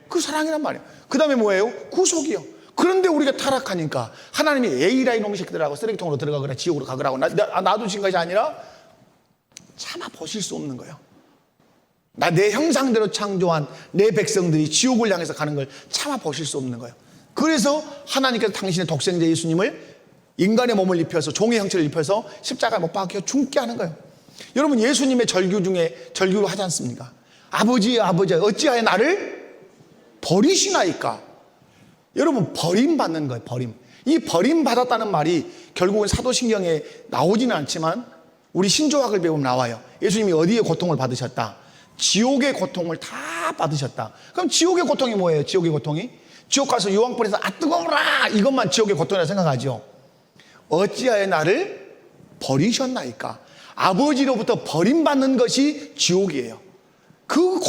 그 사랑이란 말이에요. 그 다음에 뭐예요? 구속이요. 그런데 우리가 타락하니까 하나님이 에이라 이놈 새끼들하고 쓰레기통으로 들어가거나 지옥으로 가거라고 놔두신 것이 아니라 참아 보실 수 없는 거예요. 내 형상대로 창조한 내 백성들이 지옥을 향해서 가는 걸 참아 보실 수 없는 거예요. 그래서 하나님께서 당신의 독생자 예수님을 인간의 몸을 입혀서 종의 형체를 입혀서 십자가에 못 박혀 죽게 하는 거예요. 여러분, 예수님의 절규 중에 절규를 하지 않습니까? 아버지 어찌하여 나를 버리시나이까. 여러분, 버림받는 거예요. 이 버림받았다는 말이 결국은 사도신경에 나오지는 않지만 우리 신조학을 배우면 나와요. 예수님이 어디에 고통을 받으셨다? 지옥의 고통을 다 받으셨다. 그럼 지옥의 고통이 뭐예요? 지옥의 고통이? 지옥 가서 유황불에서 뜨거워라 이것만 지옥의 고통이라 생각하죠. 어찌하여 나를 버리셨나이까. 아버지로부터 버림받는 것이 지옥이에요. 그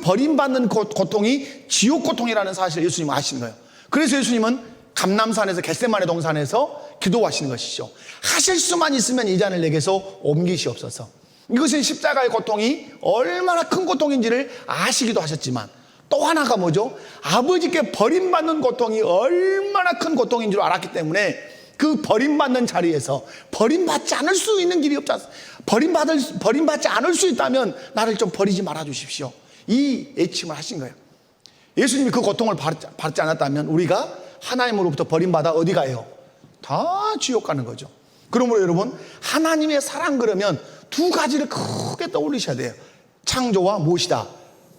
버림받는 고통이 지옥 고통이라는 사실을 예수님은 아시는 거예요. 그래서 예수님은 감람산에서 겟세마네 동산에서 기도하시는 것이죠. 하실 수만 있으면 이 잔을 내게서 옮기시옵소서. 이것은 십자가의 고통이 얼마나 큰 고통인지를 아시기도 하셨지만 또 하나가 뭐죠? 아버지께 버림받는 고통이 얼마나 큰 고통인 줄 알았기 때문에 그 버림받는 자리에서 버림받지 않을 수 있는 길이 없지 않습니까? 버림받지 않을 수 있다면 나를 좀 버리지 말아 주십시오. 이 애침을 하신 거예요. 예수님이 그 고통을 받지 않았다면 우리가 하나님으로부터 버림받아 어디 가요? 다 지옥 가는 거죠. 그러므로 여러분, 하나님의 사랑 그러면 두 가지를 크게 떠올리셔야 돼요. 창조와 무엇이다?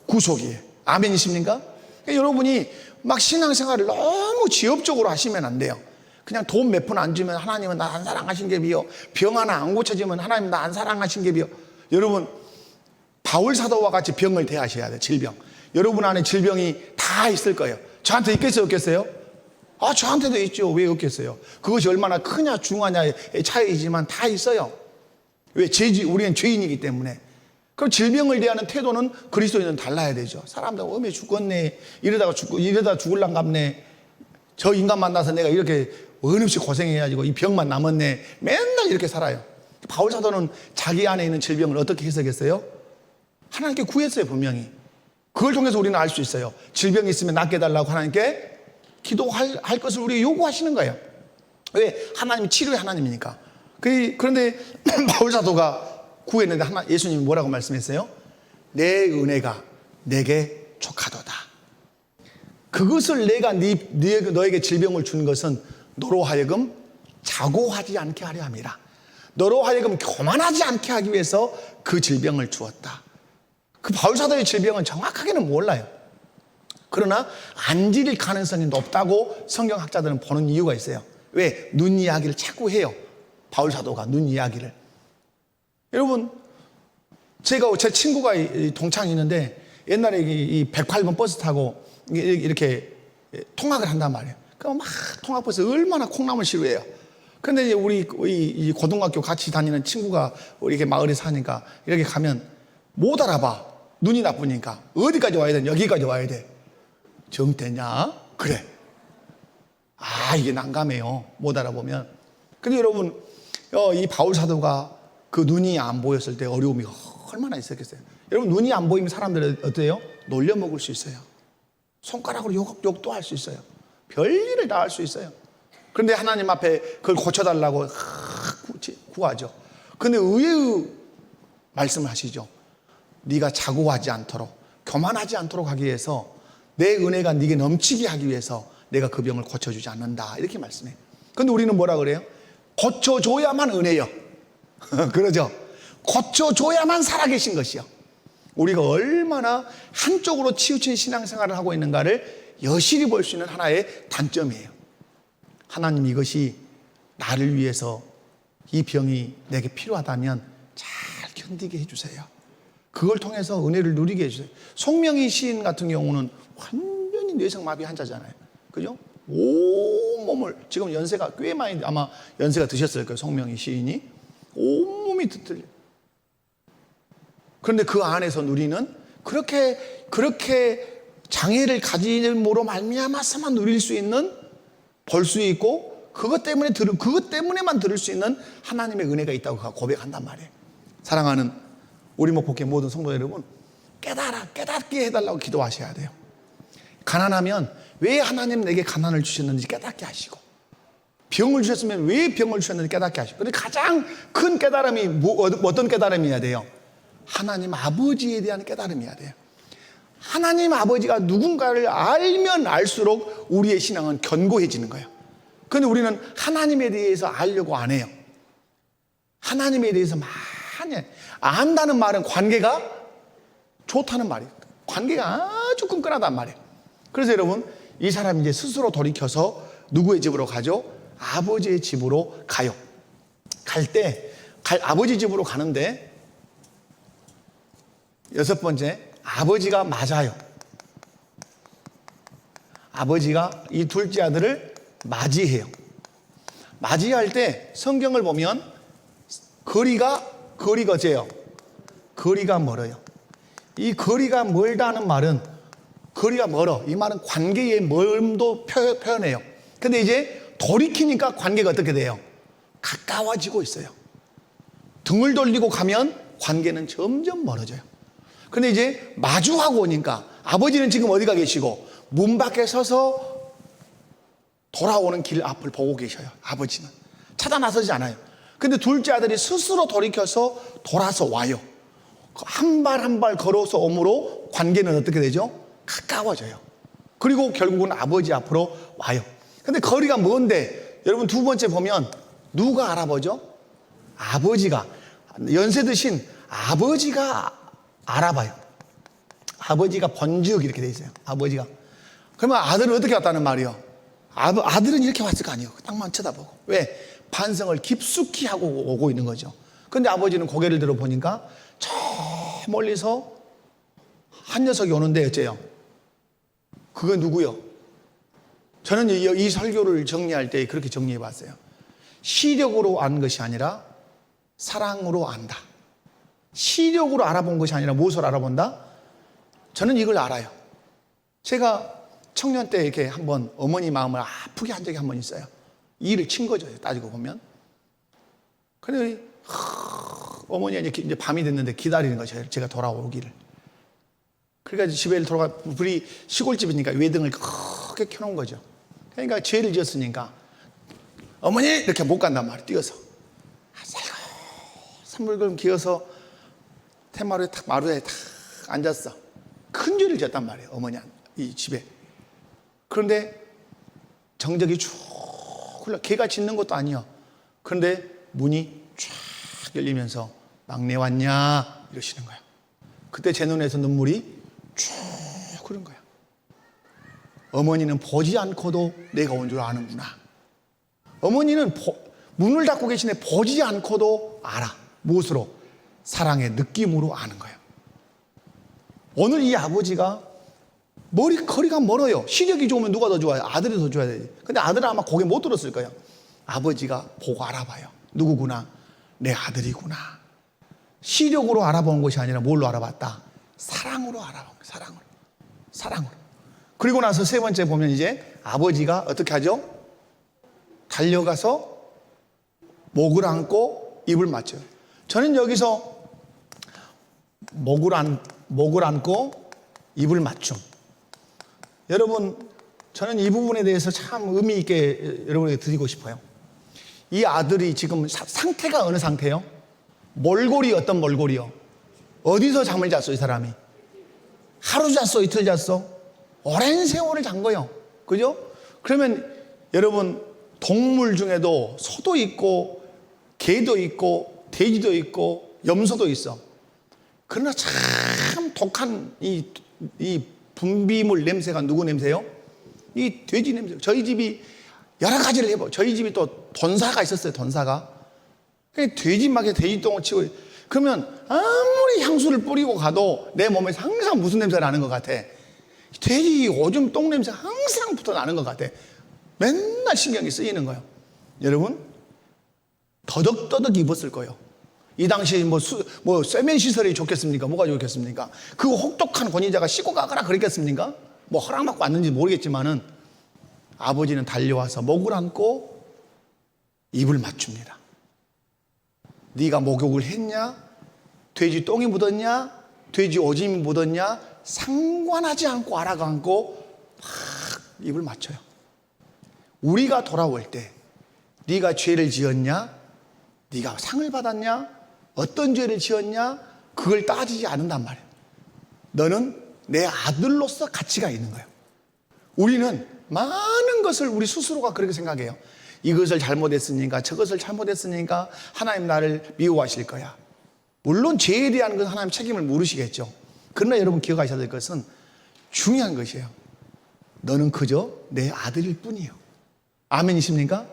구속이에요. 아멘이십니까? 그러니까 여러분이 막 신앙생활을 너무 지엽적으로 하시면 안 돼요. 그냥 돈 몇 푼 안 주면 하나님은 나 안 사랑하신 게 비요. 병 하나 안 고쳐지면 하나님 나 안 사랑하신 게 비요. 여러분, 바울 사도와 같이 병을 대하셔야 돼요. 질병. 여러분 안에 질병이 다 있을 거예요. 저한테 있겠어요? 없겠어요? 저한테도 있죠. 왜 없겠어요? 그것이 얼마나 크냐 중하냐의 차이이지만 다 있어요. 왜? 우리는 죄인이기 때문에. 그럼 질병을 대하는 태도는 그리스도인은 달라야 되죠. 사람들 어메 죽겠네. 이러다 죽을랑 갑네. 저 인간 만나서 내가 이렇게 원없이 고생해가지고 이 병만 남았네. 맨날 이렇게 살아요. 바울 사도는 자기 안에 있는 질병을 어떻게 해석했어요? 하나님께 구했어요, 분명히. 그걸 통해서 우리는 알 수 있어요. 질병이 있으면 낫게 해달라고 하나님께 기도할 것을 우리에게 요구하시는 거예요. 왜? 하나님이 치료의 하나님이니까. 그런데 바울 사도가 구했는데 예수님이 뭐라고 말씀했어요? 내 은혜가 내게 족하도다. 그것을 내가 너에게 질병을 준 것은 너로 하여금 자고하지 않게 하려 함이라. 너로 하여금 교만하지 않게 하기 위해서 그 질병을 주었다. 그 바울 사도의 질병은 정확하게는 몰라요. 그러나 안질 가능성이 높다고 성경학자들은 보는 이유가 있어요. 왜? 눈 이야기를 자꾸 해요. 바울 사도가 눈 이야기를. 여러분, 제 친구가 동창이 있는데 옛날에 이 108번 버스 타고 이렇게 통학을 한단 말이에요. 그럼 막 통학버스 얼마나 콩나물 싫어해요. 그런데 우리 이 고등학교 같이 다니는 친구가 이렇게 마을에 사니까 이렇게 가면 못 알아봐. 눈이 나쁘니까. 어디까지 와야 돼? 여기까지 와야 돼. 정태냐? 그래. 이게 난감해요. 못 알아보면. 근데 여러분, 이 바울 사도가 그 눈이 안 보였을 때 어려움이 얼마나 있었겠어요. 여러분, 눈이 안 보이면 사람들은 어때요? 놀려 먹을 수 있어요. 손가락으로 욕도 할 수 있어요. 별일을 다 할 수 있어요. 그런데 하나님 앞에 그걸 고쳐달라고 구하죠. 그런데 의외의 말씀을 하시죠. 네가 자고하지 않도록, 교만하지 않도록 하기 위해서, 내 은혜가 네게 넘치게 하기 위해서 내가 그 병을 고쳐주지 않는다, 이렇게 말씀해요. 그런데 우리는 뭐라 그래요? 고쳐줘야만 은혜요. 그러죠. 고쳐줘야만 살아계신 것이요. 우리가 얼마나 한쪽으로 치우친 신앙생활을 하고 있는가를 여실히 볼 수 있는 하나의 단점이에요. 하나님, 이것이 나를 위해서 이 병이 내게 필요하다면 잘 견디게 해주세요. 그걸 통해서 은혜를 누리게 해주세요. 송명희 시인 같은 경우는 완전히 뇌성마비 환자잖아요. 그죠? 온몸을, 지금 연세가 꽤 많이, 아마 연세가 드셨을 거예요. 송명희 시인이. 온몸이 뒤틀려. 그런데 그 안에서 누리는 그렇게 장애를 가짐으로 말미암아서만 누릴 수 있는, 볼 수 있고, 그것 때문에만 들을 수 있는 하나님의 은혜가 있다고 고백한단 말이에요. 사랑하는 우리 목포교회 모든 성도 여러분, 깨닫게 해달라고 기도하셔야 돼요. 가난하면 왜 하나님 내게 가난을 주셨는지 깨닫게 하시고, 병을 주셨으면 왜 병을 주셨는지 깨닫게 하시고. 그런데 가장 큰 깨달음이 어떤 깨달음이어야 돼요? 하나님 아버지에 대한 깨달음이어야 돼요. 하나님 아버지가 누군가를 알면 알수록 우리의 신앙은 견고해지는 거예요. 그런데 우리는 하나님에 대해서 알려고 안 해요. 하나님에 대해서 많이 안다는 말은 관계가 좋다는 말이에요. 관계가 아주 끈끈하단 말이에요. 그래서 여러분, 이 사람이 이제 스스로 돌이켜서 누구의 집으로 가죠? 아버지의 집으로 가요. 아버지 집으로 가는데, 여섯 번째, 아버지가 맞아요. 아버지가 이 둘째 아들을 맞이해요. 맞이할 때 성경을 보면 거리가 어째요? 거리가 멀어요. 이 거리가 멀다는 말은, 거리가 멀어, 이 말은 관계의 멀음도 표현해요. 근데 이제 돌이키니까 관계가 어떻게 돼요? 가까워지고 있어요. 등을 돌리고 가면 관계는 점점 멀어져요. 근데 이제 마주하고 오니까 아버지는 지금 어디가 계시고 문 밖에 서서 돌아오는 길 앞을 보고 계셔요. 아버지는 찾아 나서지 않아요. 근데 둘째 아들이 스스로 돌이켜서 돌아서 와요. 한 발 한 발 걸어서 오므로 관계는 어떻게 되죠? 가까워져요. 그리고 결국은 아버지 앞으로 와요. 근데 거리가 먼데, 여러분 두 번째 보면 누가 알아보죠? 아버지가, 연세 드신 아버지가 알아봐요. 아버지가 번즉 이렇게 돼 있어요. 아버지가. 그러면 아들은 어떻게 왔다는 말이요? 아들은 이렇게 왔을 거 아니에요. 땅만 쳐다보고. 왜? 반성을 깊숙이 하고 오고 있는 거죠. 그런데 아버지는 고개를 들어 보니까 저 멀리서 한 녀석이 오는데 어째요? 그거 누구요? 저는 이 설교를 정리할 때 그렇게 정리해 봤어요. 시력으로 안 것이 아니라 사랑으로 안다. 시력으로 알아본 것이 아니라 무엇을 알아본다? 저는 이걸 알아요. 제가 청년 때 이렇게 한번 어머니 마음을 아프게 한 적이 한 번 있어요. 일을 친 거죠, 따지고 보면. 그래, 어머니가 이제 밤이 됐는데 기다리는 거죠. 제가 돌아오기를. 그러니까 집에 돌아가, 우리 시골집이니까 외등을 크게 켜놓은 거죠. 그러니까 죄를 지었으니까 어머니 이렇게 못 간단 말이에요. 뛰어서 산물금 기어서 텐마루에 탁, 마루에 탁 앉았어. 큰 죄를 지었단 말이에요. 어머니 이 집에. 그런데 정적이 쭉 흘러. 걔가 짖는 것도 아니야. 그런데 문이 쫙 열리면서 막내 왔냐 이러시는 거야. 그때 제 눈에서 눈물이 쭉 흐른 거야. 어머니는 보지 않고도 내가 온 줄 아는구나. 어머니는 문을 닫고 계시네. 보지 않고도 알아. 무엇으로? 사랑의 느낌으로 아는 거예요. 오늘 이 아버지가 거리가 멀어요. 시력이 좋으면 누가 더 좋아요? 아들이 더 좋아야 되지. 근데 아들은 아마 고개 못 들었을 거예요. 아버지가 보고 알아봐요. 누구구나? 내 아들이구나. 시력으로 알아보는 것이 아니라 뭘로 알아봤다? 사랑으로 알아본 거예요. 사랑으로. 그리고 나서 세 번째 보면 이제 아버지가 어떻게 하죠? 달려가서 목을 안고 입을 맞춰요. 저는 여기서 목을 안고 입을 맞춤. 여러분, 저는 이 부분에 대해서 참 의미 있게 여러분에게 드리고 싶어요. 이 아들이 지금 상태가 어느 상태요? 몰골이 어떤 몰골이요? 어디서 잠을 잤어, 이 사람이? 하루 잤어, 이틀 잤어? 오랜 세월을 잔 거예요. 그죠? 그러면 여러분, 동물 중에도 소도 있고, 개도 있고, 돼지도 있고, 염소도 있어. 그러나 참 독한 이 분비물 냄새가 누구 냄새요? 이 돼지 냄새. 저희 집이 여러 가지를 해봐. 저희 집이 또 돈사가 있었어요, 돈사가. 돼지 똥을 치고. 그러면 아무리 향수를 뿌리고 가도 내 몸에서 항상 무슨 냄새가 나는 것 같아? 돼지 오줌 똥 냄새 항상 붙어 나는 것 같아. 맨날 신경이 쓰이는 거예요. 여러분, 더덕더덕 입었을 거예요. 이 당시에 쇠면 시설이 좋겠습니까? 뭐가 좋겠습니까? 그 혹독한 권위자가 씻고 가거라 그랬겠습니까? 뭐 허락받고 왔는지 모르겠지만은 아버지는 달려와서 목을 안고 입을 맞춥니다. 네가 목욕을 했냐? 돼지 똥이 묻었냐? 돼지 오줌이 묻었냐? 상관하지 않고 알아가고 막 입을 맞춰요. 우리가 돌아올 때 네가 죄를 지었냐? 네가 상을 받았냐? 어떤 죄를 지었냐? 그걸 따지지 않는단 말이에요. 너는 내 아들로서 가치가 있는 거예요. 우리는 많은 것을 우리 스스로가 그렇게 생각해요. 이것을 잘못했으니까 저것을 잘못했으니까 하나님 나를 미워하실 거야. 물론 죄에 대한 건 하나님 책임을 물으시겠죠. 그러나 여러분 기억하셔야 될 것은 중요한 것이에요. 너는 그저 내 아들일 뿐이에요. 아멘이십니까?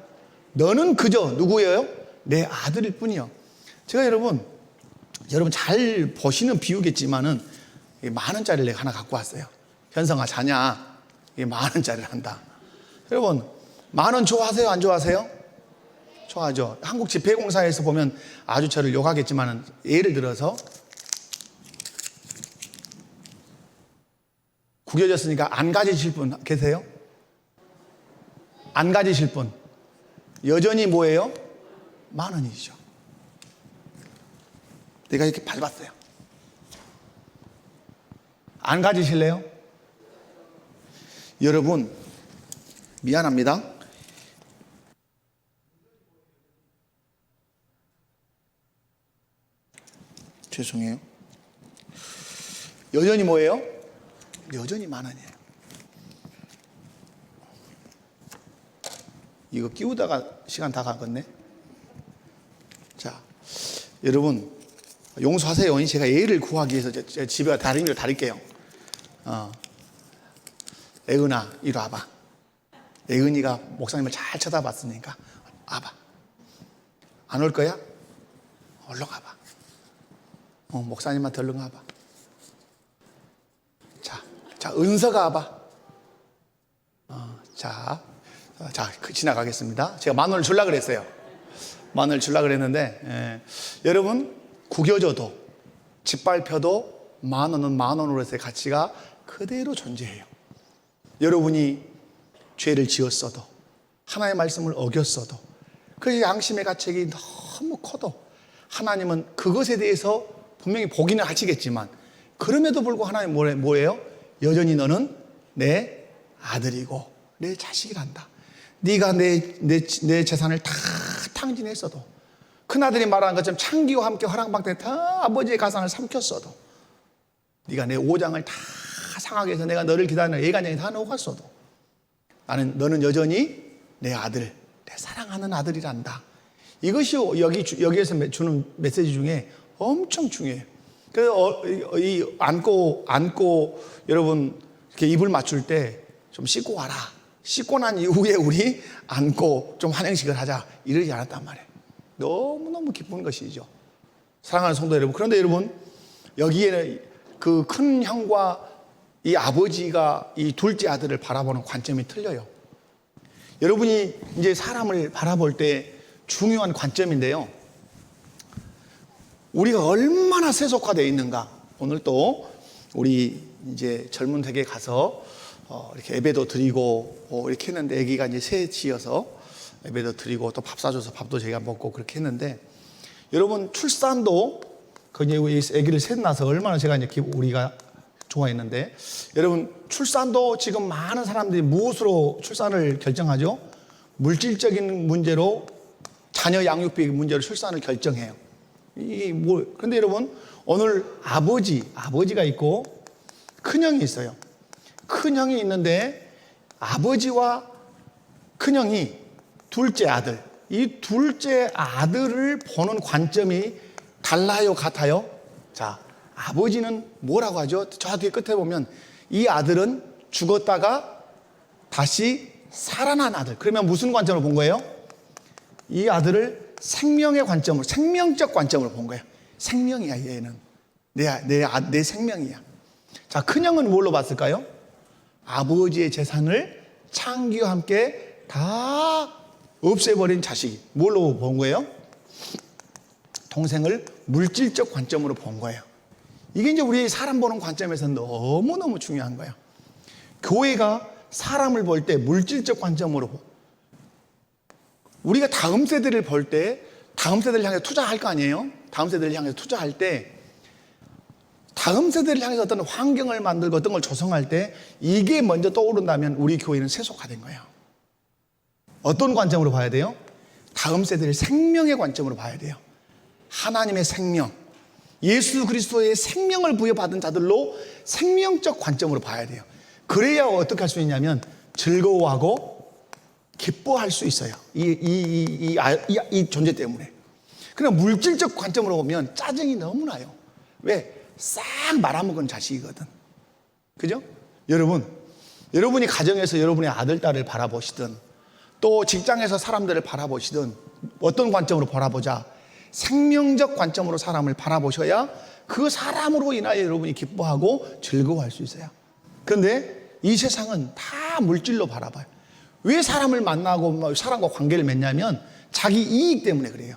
너는 그저 누구예요? 내 아들일 뿐이요. 제가 여러분 잘 보시는 비유겠지만은 10,000원짜리를 내가 하나 갖고 왔어요. 현성아 자냐? 이게 10,000원짜리를 한다. 여러분 10,000원 좋아하세요? 안 좋아하세요? 좋아하죠. 한국 집회공사에서 보면 아주 저를 욕하겠지만은 예를 들어서 구겨졌으니까 안 가지실 분 계세요? 안 가지실 분 여전히 뭐예요? 10,000원이죠. 내가 이렇게 밟았어요. 안 가지실래요? 여러분 미안합니다. 죄송해요. 여전히 뭐예요? 여전히 10,000원이에요. 이거 끼우다가 시간 다 가겠네. 자, 여러분 용서하세요. 제가 예를 구하기 위해서 제 집에 다른 걸 다릴게요. 애은아 이리 와봐. 애은이가 목사님을 잘 쳐다봤으니까 와봐. 안 올 거야? 얼른 가봐. 목사님한테 얼른 가봐. 자 은서가 와봐. 자, 지나가겠습니다. 제가 10,000원을 주려고 그랬어요. 10,000원을 주려고 그랬는데, 여러분, 구겨져도, 짓밟혀도 10,000원은 10,000원으로서의 가치가 그대로 존재해요. 여러분이 죄를 지었어도, 하나님의 말씀을 어겼어도, 그 양심의 가책이 너무 커도, 하나님은 그것에 대해서 분명히 보기는 하시겠지만 그럼에도 불구하고 하나님 뭐예요? 여전히 너는 내 아들이고 내 자식이란다. 네가 내 재산을 다 탕진했어도, 큰아들이 말한 것처럼 창기와 함께 허랑방탕에 다 아버지의 가상을 삼켰어도, 네가 내 오장을 다 상하게 해서 내가 너를 기다리는 예간장에 다 녹았어도 너는 여전히 내 아들, 내 사랑하는 아들이란다. 이것이 여기에서 주는 메시지 중에 엄청 중요해요. 그래서 안고 여러분 이렇게 입을 맞출 때 좀 씻고 와라. 씻고 난 이후에 우리 안고 좀 환영식을 하자. 이러지 않았단 말이에요. 너무너무 기쁜 것이죠. 사랑하는 성도 여러분. 그런데 여러분, 여기에는 그 큰 형과 이 아버지가 이 둘째 아들을 바라보는 관점이 틀려요. 여러분이 이제 사람을 바라볼 때 중요한 관점인데요. 우리가 얼마나 세속화되어 있는가. 오늘 또 우리 이제 젊은 세계에 가서 이렇게 예배도 드리고 이렇게 했는데, 아기가 이제 셋이어서 예배도 드리고 또 밥 사줘서 밥도 제가 먹고 그렇게 했는데, 여러분 출산도 그 이제 아기를 셋 낳아서 얼마나 제가 이제 우리가 좋아했는데, 여러분 출산도 지금 많은 사람들이 무엇으로 출산을 결정하죠? 물질적인 문제로, 자녀 양육비 문제로 출산을 결정해요. 그런데 여러분, 오늘 아버지가 있고 큰형이 있어요. 큰형이 있는데 아버지와 큰형이 둘째 아들, 이 둘째 아들을 보는 관점이 달라요, 같아요? 자, 아버지는 뭐라고 하죠? 저 뒤에 끝에 보면 이 아들은 죽었다가 다시 살아난 아들. 그러면 무슨 관점으로 본 거예요? 이 아들을 생명의 관점으로, 생명적 관점으로 본 거예요. 생명이야, 얘는. 내 생명이야. 자, 큰형은 뭘로 봤을까요? 아버지의 재산을 창기와 함께 다 없애버린 자식이. 뭘로 본 거예요? 동생을 물질적 관점으로 본 거예요. 이게 이제 우리 사람 보는 관점에서 너무너무 중요한 거예요. 교회가 사람을 볼 때 물질적 관점으로 우리가 다음 세대를 볼 때 다음 세대를 향해 투자할 거 아니에요? 다음 세대를 향해 투자할 때, 다음 세대를 향해서 어떤 환경을 만들고 어떤 걸 조성할 때 이게 먼저 떠오른다면 우리 교회는 세속화된 거예요. 어떤 관점으로 봐야 돼요? 다음 세대를 생명의 관점으로 봐야 돼요. 하나님의 생명, 예수 그리스도의 생명을 부여받은 자들로 생명적 관점으로 봐야 돼요. 그래야 어떻게 할 수 있냐면 즐거워하고 기뻐할 수 있어요. 이 존재 때문에. 그냥 물질적 관점으로 보면 짜증이 너무 나요. 왜? 싹 말아먹은 자식이거든. 그죠? 여러분이 가정에서 여러분의 아들, 딸을 바라보시든 또 직장에서 사람들을 바라보시든 어떤 관점으로 바라보자. 생명적 관점으로 사람을 바라보셔야 그 사람으로 인하여 여러분이 기뻐하고 즐거워할 수 있어요. 그런데 이 세상은 다 물질로 바라봐요. 왜 사람을 만나고 사람과 관계를 맺냐면 자기 이익 때문에 그래요.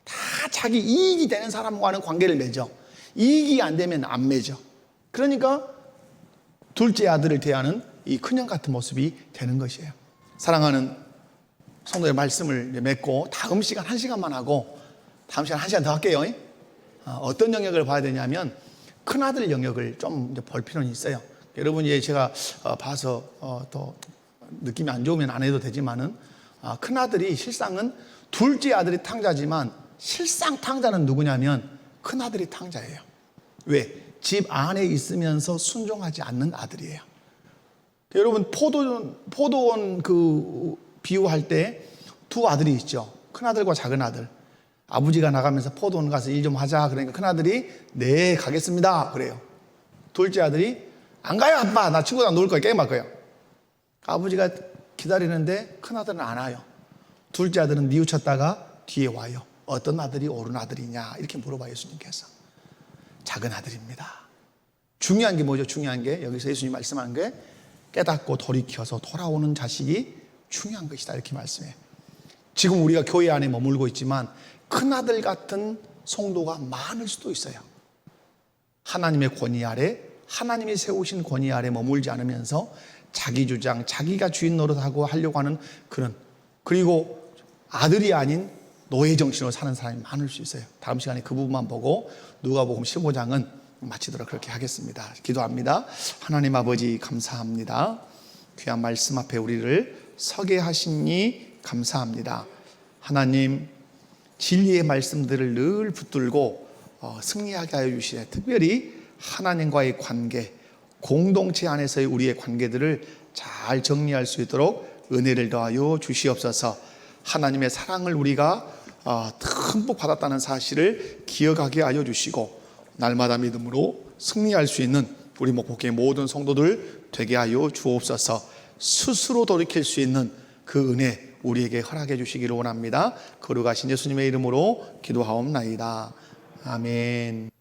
다 자기 이익이 되는 사람과는 관계를 맺어. 이익이 안 되면 안 맺어. 그러니까 둘째 아들을 대하는 이 큰형 같은 모습이 되는 것이에요. 사랑하는 성도의 말씀을 맺고 다음 시간 1시간만 하고 다음 시간 1시간 더 할게요. 어떤 영역을 봐야 되냐면 큰아들 영역을 좀 볼 필요는 있어요. 여러분이 제가 봐서 또 느낌이 안 좋으면 안 해도 되지만은 큰아들이 실상은 둘째 아들이 탕자지만 실상 탕자는 누구냐면 큰아들이 탕자예요. 왜? 집 안에 있으면서 순종하지 않는 아들이에요. 여러분 포도원 그 비유할 때 두 아들이 있죠. 큰아들과 작은아들. 아버지가 나가면서 포도원 가서 일 좀 하자. 그러니까 큰아들이 네 가겠습니다 그래요. 둘째 아들이 안 가요 아빠, 나 친구랑 놀 거야, 게임할 거예요. 아버지가 기다리는데 큰아들은 안 와요. 둘째 아들은 뉘우쳤다가 뒤에 와요. 어떤 아들이 옳은 아들이냐 이렇게 물어봐요. 예수님께서. 작은 아들입니다. 중요한 게 뭐죠? 중요한 게 여기서 예수님이 말씀한 게 깨닫고 돌이켜서 돌아오는 자식이 중요한 것이다 이렇게 말씀해요. 지금 우리가 교회 안에 머물고 있지만 큰아들 같은 성도가 많을 수도 있어요. 하나님의 권위 아래, 하나님이 세우신 권위 아래 머물지 않으면서 자기 주장, 자기가 주인 노릇하고 하려고 하는 그리고 아들이 아닌 노예 정신으로 사는 사람이 많을 수 있어요. 다음 시간에 그 부분만 보고 누가복음 15장은 마치도록 그렇게 하겠습니다. 기도합니다. 하나님 아버지 감사합니다. 귀한 말씀 앞에 우리를 서게 하시니 감사합니다. 하나님, 진리의 말씀들을 늘 붙들고 승리하게 하여 주시네. 특별히 하나님과의 관계, 공동체 안에서의 우리의 관계들을 잘 정리할 수 있도록 은혜를 더하여 주시옵소서. 하나님의 사랑을 우리가 듬뿍 받았다는 사실을 기억하게 하여 주시고 날마다 믿음으로 승리할 수 있는 우리 목포교회 모든 성도들 되게 하여 주옵소서. 스스로 돌이킬 수 있는 그 은혜 우리에게 허락해 주시기를 원합니다. 거룩하신 예수님의 이름으로 기도하옵나이다. 아멘.